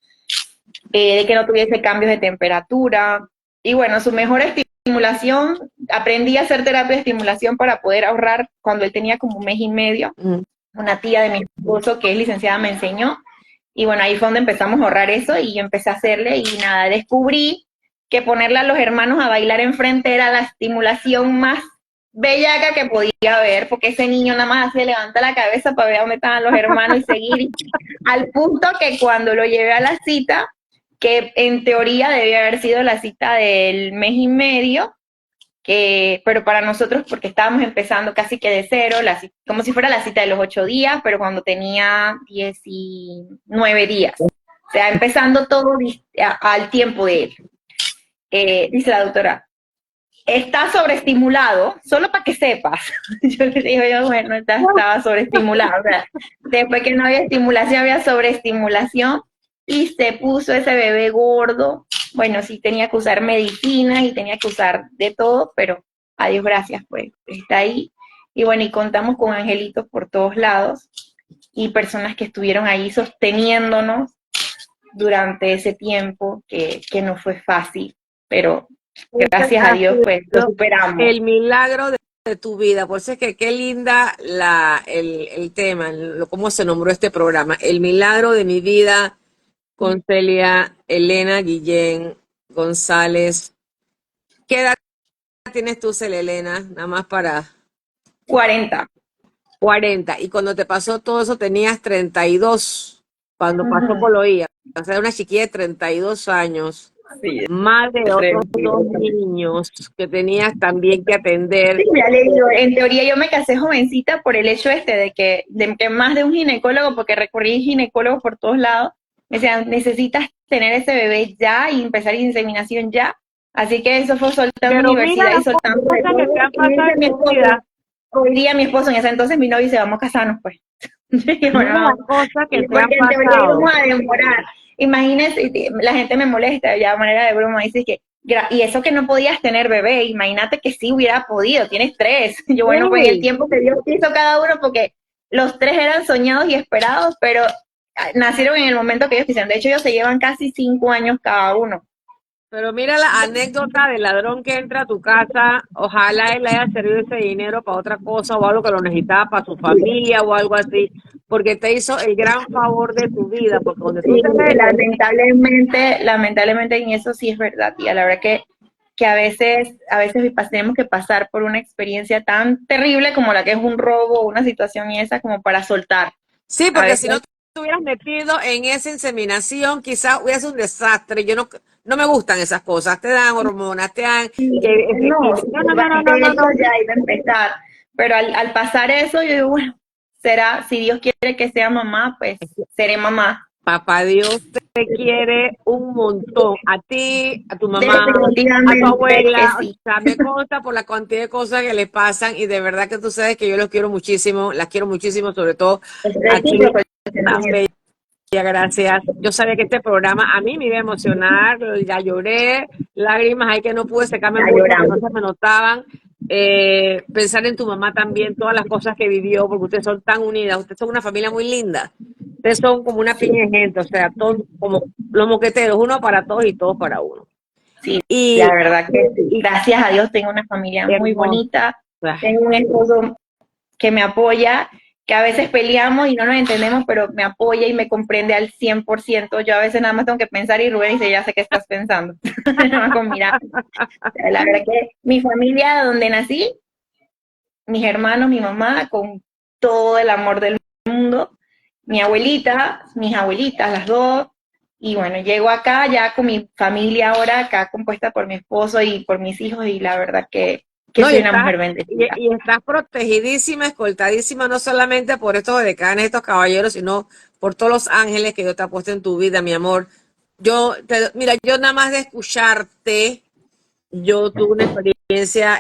de que no tuviese cambios de temperatura. Y bueno, su mejor estimulación, aprendí a hacer terapia de estimulación para poder ahorrar cuando él tenía como 1 mes y medio. Una tía de mi esposo que es licenciada me enseñó. Y bueno, ahí fue donde empezamos a ahorrar eso y yo empecé a hacerle y nada, descubrí que ponerle a los hermanos a bailar enfrente era la estimulación más bellaca que podía haber, porque ese niño nada más se levanta la cabeza para ver dónde estaban los hermanos y seguir, al punto que cuando lo llevé a la cita, que en teoría debía haber sido la cita del 1 mes y medio, pero para nosotros, porque estábamos empezando casi que de cero, como si fuera la cita de los 8 días, pero cuando tenía 19 días. O sea, empezando todo al tiempo de él. Dice la doctora, está sobreestimulado, solo para que sepas. Yo le digo, bueno, estaba sobreestimulado. O sea, después que no había estimulación, había sobreestimulación y se puso ese bebé gordo. Bueno, sí tenía que usar medicinas y tenía que usar de todo, pero a Dios gracias, pues está ahí. Y bueno, y contamos con angelitos por todos lados y personas que estuvieron ahí sosteniéndonos durante ese tiempo que no fue fácil, pero gracias a Dios, pues lo superamos. El milagro de tu vida, por eso es que qué linda el tema, cómo se nombró este programa, el milagro de mi vida con Celia Elena Guillén González. ¿Qué edad tienes tú, Celia Elena? Nada más para... 40. 40. Y cuando te pasó todo eso tenías 32, cuando pasó por lo IA. O sea, una chiquilla de 32 años. Sí, más de otros 2 niños que tenías también que atender. Sí, ya le digo, en teoría yo me casé jovencita por el hecho de que más de un ginecólogo, porque recorrí ginecólogos por todos lados, me decían, necesitas tener ese bebé ya y empezar inseminación ya. Así que eso fue soltando universidad y soltando de todo. Hoy día mi esposo, en ese entonces mi novio, dice, vamos a casarnos, pues. Bueno, cosa que te han porque en teoría íbamos a demorar. Imagínense, la gente me molesta ya de manera de broma, dice que, y eso que no podías tener bebé, imagínate que sí hubiera podido, tienes 3. Yo, bueno, pues el tiempo que Dios hizo cada uno, porque los 3 eran soñados y esperados, pero nacieron en el momento que ellos quisieron. De hecho, ellos se llevan casi 5 años cada uno. Pero mira la anécdota del ladrón que entra a tu casa, ojalá él haya servido ese dinero para otra cosa o algo que lo necesitaba para su familia o algo así, porque te hizo el gran favor de tu vida, porque donde tú te metes, lamentablemente en eso sí es verdad, tía, la verdad que a veces tenemos que pasar por una experiencia tan terrible como la que es un robo o una situación y esa como para soltar. Sí, porque si no te hubieras metido en esa inseminación, quizás hubiese un desastre. Yo no me gustan esas cosas, te dan hormonas, te dan... No, ya iba a empezar, pero al pasar eso yo digo, bueno, será, si Dios quiere que sea mamá, pues seré mamá. Papá Dios te quiere un montón, a ti, a tu mamá, a tu abuela, sí. O sea, me consta por la cantidad de cosas que le pasan y de verdad que tú sabes que yo los quiero muchísimo, las quiero muchísimo, sobre todo a ti. Gracias. Yo sabía que este programa a mí me iba a emocionar, ya lloré, lágrimas ahí que no pude secarme mucho, no se me notaban. Pensar en tu mamá también, todas las cosas que vivió, porque ustedes son tan unidas, ustedes son una familia muy linda. Ustedes son como una piña de gente, o sea, todos como los moqueteros, uno para todos y todos para uno. Sí, y la verdad que sí. Gracias a Dios tengo una familia muy bonita, tengo un esposo que me apoya, que a veces peleamos y no nos entendemos, pero me apoya y me comprende al 100%. Yo a veces nada más tengo que pensar y Rubén dice, ya sé qué estás pensando. Mira, la verdad que mi familia donde nací, mis hermanos, mi mamá, con todo el amor del mundo, mi abuelita, mis abuelitas, las dos, y bueno, llego acá ya con mi familia ahora, acá compuesta por mi esposo y por mis hijos, y la verdad que soy una mujer bendecida. Y estás protegidísima, escoltadísima, no solamente por estos decanes, estos caballeros, sino por todos los ángeles que Dios te ha puesto en tu vida, mi amor. Mira, yo nada más de escucharte, yo tuve una experiencia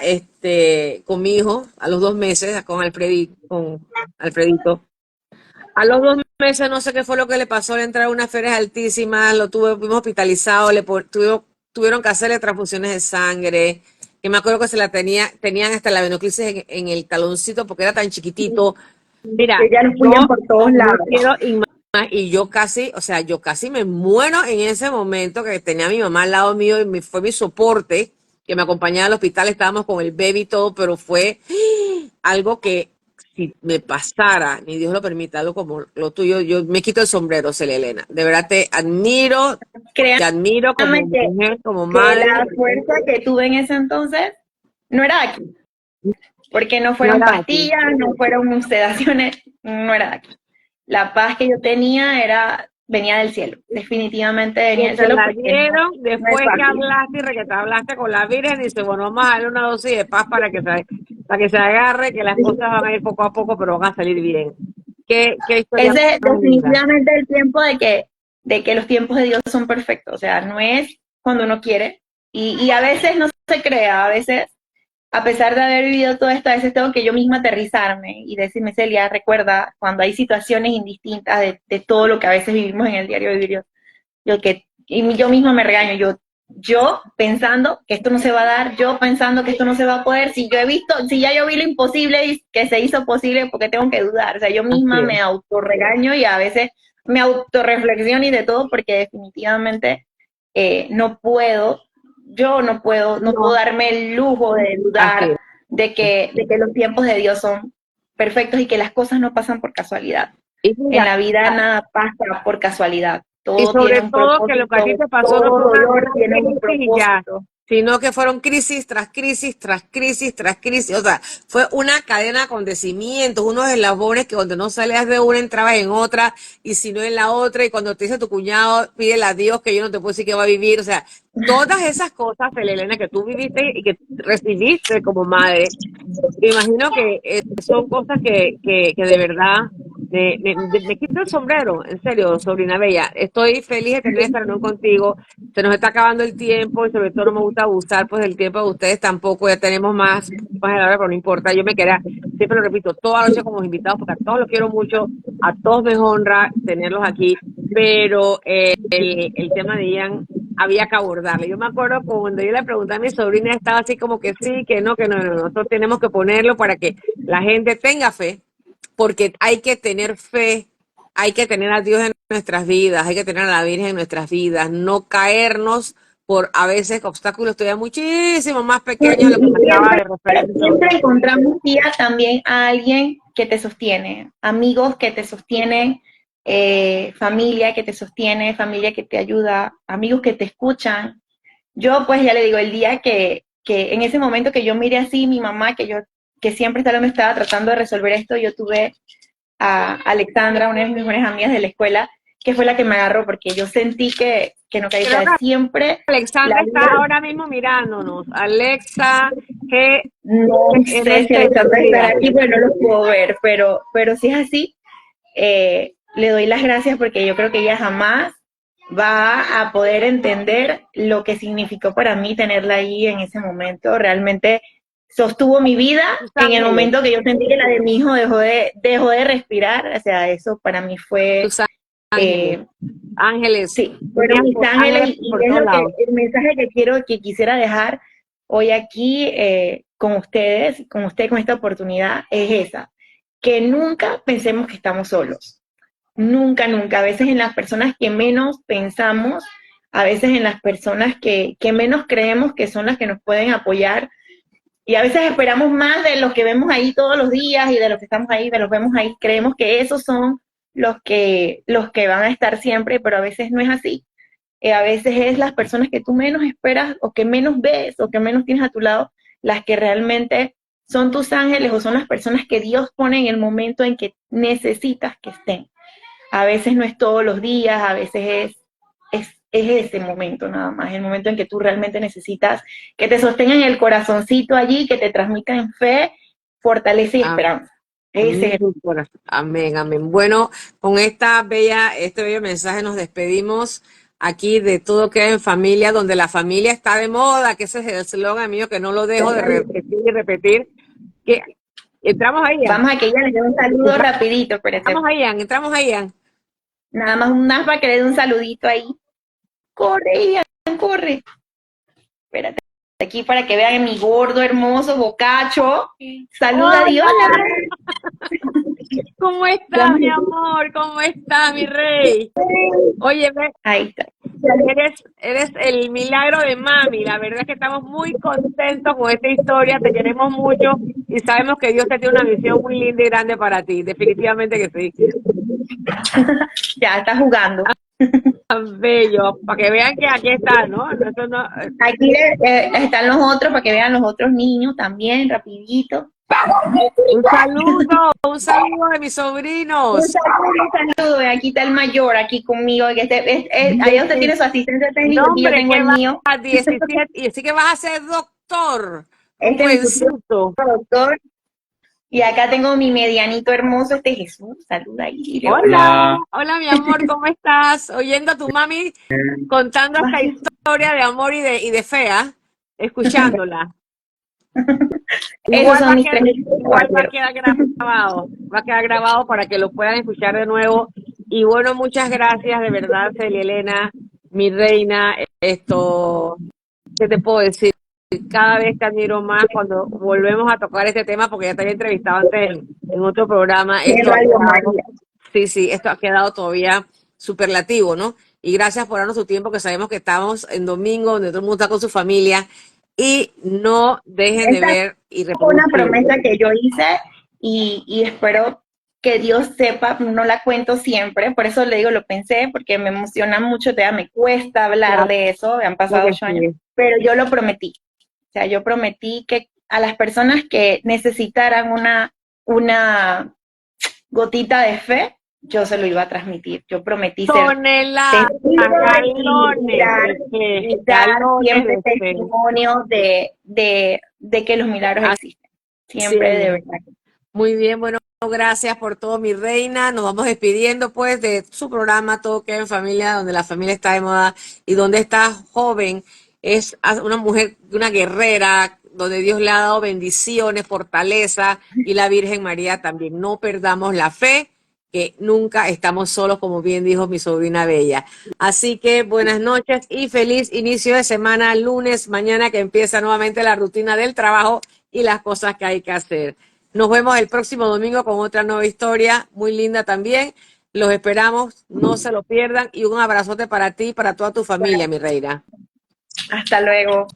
con mi hijo a los 2 meses, con Alfredito. A los 2 meses no sé qué fue lo que le pasó, le entraron unas fiebre altísimas, fuimos hospitalizados, tuvieron que hacerle transfusiones de sangre, que me acuerdo que se la tenían hasta la venoclisis en el taloncito porque era tan chiquitito. Mira, Que ya nos yo ponían por todos no lados. quiero imaginar, y yo casi, o sea, yo casi me muero en ese momento que tenía a mi mamá al lado mío y fue mi soporte, que me acompañaba al hospital, estábamos con el baby y todo, pero fue algo que si me pasara, ni Dios lo permita, algo como lo tuyo, yo me quito el sombrero, Celia Elena. De verdad te Créanme admiro como mujer, como que madre. la fuerza que tuve en ese entonces no era de aquí, porque no No fueron era así. pastillas, no fueron sedaciones, no era de aquí. La paz que yo tenía venía del cielo, definitivamente venía Que del te cielo la porque dieron no es después que fácil. hablaste y que te hablaste con la Virgen y dice, bueno, vamos a darle una dosis de paz para que se agarre, que las cosas van a ir poco a poco, pero van a salir bien. Qué historia Ese es más linda. definitivamente el tiempo de que los tiempos de Dios son perfectos, o sea, no es cuando uno quiere y a veces no se crea, a veces a pesar de haber vivido todo esto, a veces tengo que yo misma aterrizarme y decirme, Celia, recuerda, cuando hay situaciones indistintas de todo lo que a veces vivimos en el diario vivir, y yo misma me regaño, yo pensando que esto no se va a dar, yo pensando que esto no se va a poder, si ya yo vi lo imposible y que se hizo posible, porque tengo que dudar, o sea, yo misma Así es. me autorregaño y a veces me autorreflexiono y de todo, porque definitivamente no puedo No, darme el lujo de así dudar es. de que los tiempos de Dios son perfectos y que las cosas no pasan por casualidad. Y En mira, la vida nada pasa por casualidad. y Todo tiene sobre un todo que lo que a ti propósito, te pasó no todo fue dolor una tiene un crisis y ya, propósito. sino que fueron crisis tras crisis, tras crisis, tras crisis. O sea, fue una cadena de acontecimientos, unos eslabones que cuando no salías de una entrabas en otra, y si no en la otra, y cuando te dice tu cuñado, pídele a Dios que yo no te puedo decir que va a vivir. O sea, todas esas cosas, Elena, que tú viviste y que recibiste como madre, me imagino que son cosas que de verdad me quito el sombrero, en serio, sobrina Bella. Estoy feliz de tener esta reunión contigo. Se nos está acabando el tiempo y sobre todo no me gusta abusar pues del tiempo de ustedes tampoco. Ya tenemos más de la hora, pero no importa. Yo me quedé, siempre lo repito, toda la noche como invitados porque a todos los quiero mucho, a todos me honra tenerlos aquí, pero el tema de Ian había que abordarle. Yo me acuerdo cuando yo le pregunté a mi sobrina, estaba así como que sí, que no, nosotros tenemos que ponerlo para que la gente tenga fe, porque hay que tener fe, hay que tener a Dios en nuestras vidas, hay que tener a la Virgen en nuestras vidas, no caernos por a veces obstáculos todavía muchísimo más pequeños de lo que me acaba Siempre, de referir mi siempre sobrina. encontramos día también a alguien que te sostiene, amigos que te sostienen, familia que te sostiene, familia que te ayuda, amigos que te escuchan. Yo pues ya le digo, el día que en ese momento que yo miré así, mi mamá, que siempre me estaba tratando de resolver esto, yo tuve a Alexandra, una de mis mejores amigas de la escuela, que fue la que me agarró, porque yo sentí que no caía, o Creo que sea, siempre la Alexandra está vida, ahora mismo mirándonos. Alexa, que no no sé si sé, Alexandra estará mira, aquí, pero no lo puedo ver, pero si es así, le doy las gracias porque yo creo que ella jamás va a poder entender lo que significó para mí tenerla ahí en ese momento. Realmente sostuvo mi vida tus en el ángeles, momento que yo sentí que la de mi hijo dejó de respirar. O sea, eso para mí fue, tus ángeles, eh, ángeles, sí, fueron mis ángeles ángeles y por es todos lo que, lados. el mensaje que quisiera dejar hoy aquí con ustedes, con esta oportunidad, es esa, que nunca pensemos que estamos solos. Nunca, nunca. A veces en las personas que menos pensamos, a veces en las personas que menos creemos que son las que nos pueden apoyar. Y a veces esperamos más de los que vemos ahí todos los días y de los que estamos ahí, de los que vemos ahí. Creemos que esos son los que van a estar siempre, pero a veces no es así. A veces es las personas que tú menos esperas o que menos ves o que menos tienes a tu lado, las que realmente son tus ángeles o son las personas que Dios pone en el momento en que necesitas que estén. A veces no es todos los días, a veces es ese momento nada más, el momento en que tú realmente necesitas que te sostengan el corazoncito allí, que te transmitan fe, fortaleza y esperanza. Ese es. Amén, amén. Bueno, con este bello mensaje nos despedimos aquí de Todo Queda en Familia, donde la familia está de moda, que ese es el eslogan mío que no lo dejo de repetir y repetir. Que entramos ahí, Ian. Vamos a que ella le dé un saludo rapidito, espérate. Entramos ahí, Ian. Nada más para que le dé un saludito ahí. Corre, Ian, corre. Espérate. aquí para que vean mi gordo, hermoso, bocacho. Saluda, Dios. ¿Cómo está, mi amor? ¿Cómo está, mi rey? Oye, Ahí está. eres el milagro de mami. La verdad es que estamos muy contentos con esta historia. Te queremos mucho y sabemos que Dios te tiene una misión muy linda y grande para ti. Definitivamente que sí. Ya está jugando. Tan bello, para que vean que aquí está, ¿no? Eso no Aquí están los otros para que vean los otros niños también, rapidito. un saludo de mis sobrinos. Un saludo. Aquí está el mayor, aquí conmigo. Ahí usted tiene su asistente técnico, No, aquí yo hombre, tengo que el va mío. a 17 y así que vas a ser doctor, Este es mi futuro jovencito. doctor. Y acá tengo mi medianito hermoso, este Jesús. Saluda ahí. Dile Hola, hola mi amor, ¿cómo estás? Oyendo a tu mami contando esta hola. historia de amor y de fea, escuchándola. Esos Igual va son a mis tres quedar, igual va a caballeros. quedar grabado para que lo puedan escuchar de nuevo. Y bueno, muchas gracias de verdad, Celia Elena, mi reina. ¿Qué te puedo decir? Cada vez te admiro más cuando volvemos a tocar este tema, porque ya te había entrevistado antes en otro programa. En Esto ha Radio quedado, María. sí, esto ha quedado todavía superlativo, ¿no? Y gracias por darnos tu tiempo, que sabemos que estamos en domingo, donde todo el mundo está con su familia. Y no dejen de Esta ver y fue una reproducir. promesa que yo hice y espero que Dios sepa, no la cuento siempre, por eso le digo, lo pensé, porque me emociona mucho, me cuesta hablar Claro de eso, han pasado que 8 años, sí. pero yo lo prometí. O sea, yo prometí que a las personas que necesitaran una gotita de fe, yo se lo iba a transmitir. Yo prometí ser Toneladas, testigo galones de fe, y dar galones siempre de fe. testimonio de que los milagros existen. Así Siempre, de es. verdad. Muy bien, bueno, gracias por todo, mi reina. Nos vamos despidiendo pues de su programa Todo queda en familia, donde la familia está de moda y donde esta joven es una mujer, una guerrera, donde Dios le ha dado bendiciones, fortaleza y la Virgen María también. No perdamos la fe, que nunca estamos solos, como bien dijo mi sobrina Bella. Así que buenas noches y feliz inicio de semana, lunes, mañana que empieza nuevamente la rutina del trabajo y las cosas que hay que hacer. Nos vemos el próximo domingo con otra nueva historia, muy linda también. Los esperamos, no se lo pierdan y un abrazote para ti y para toda tu familia, mi reina. Hasta luego.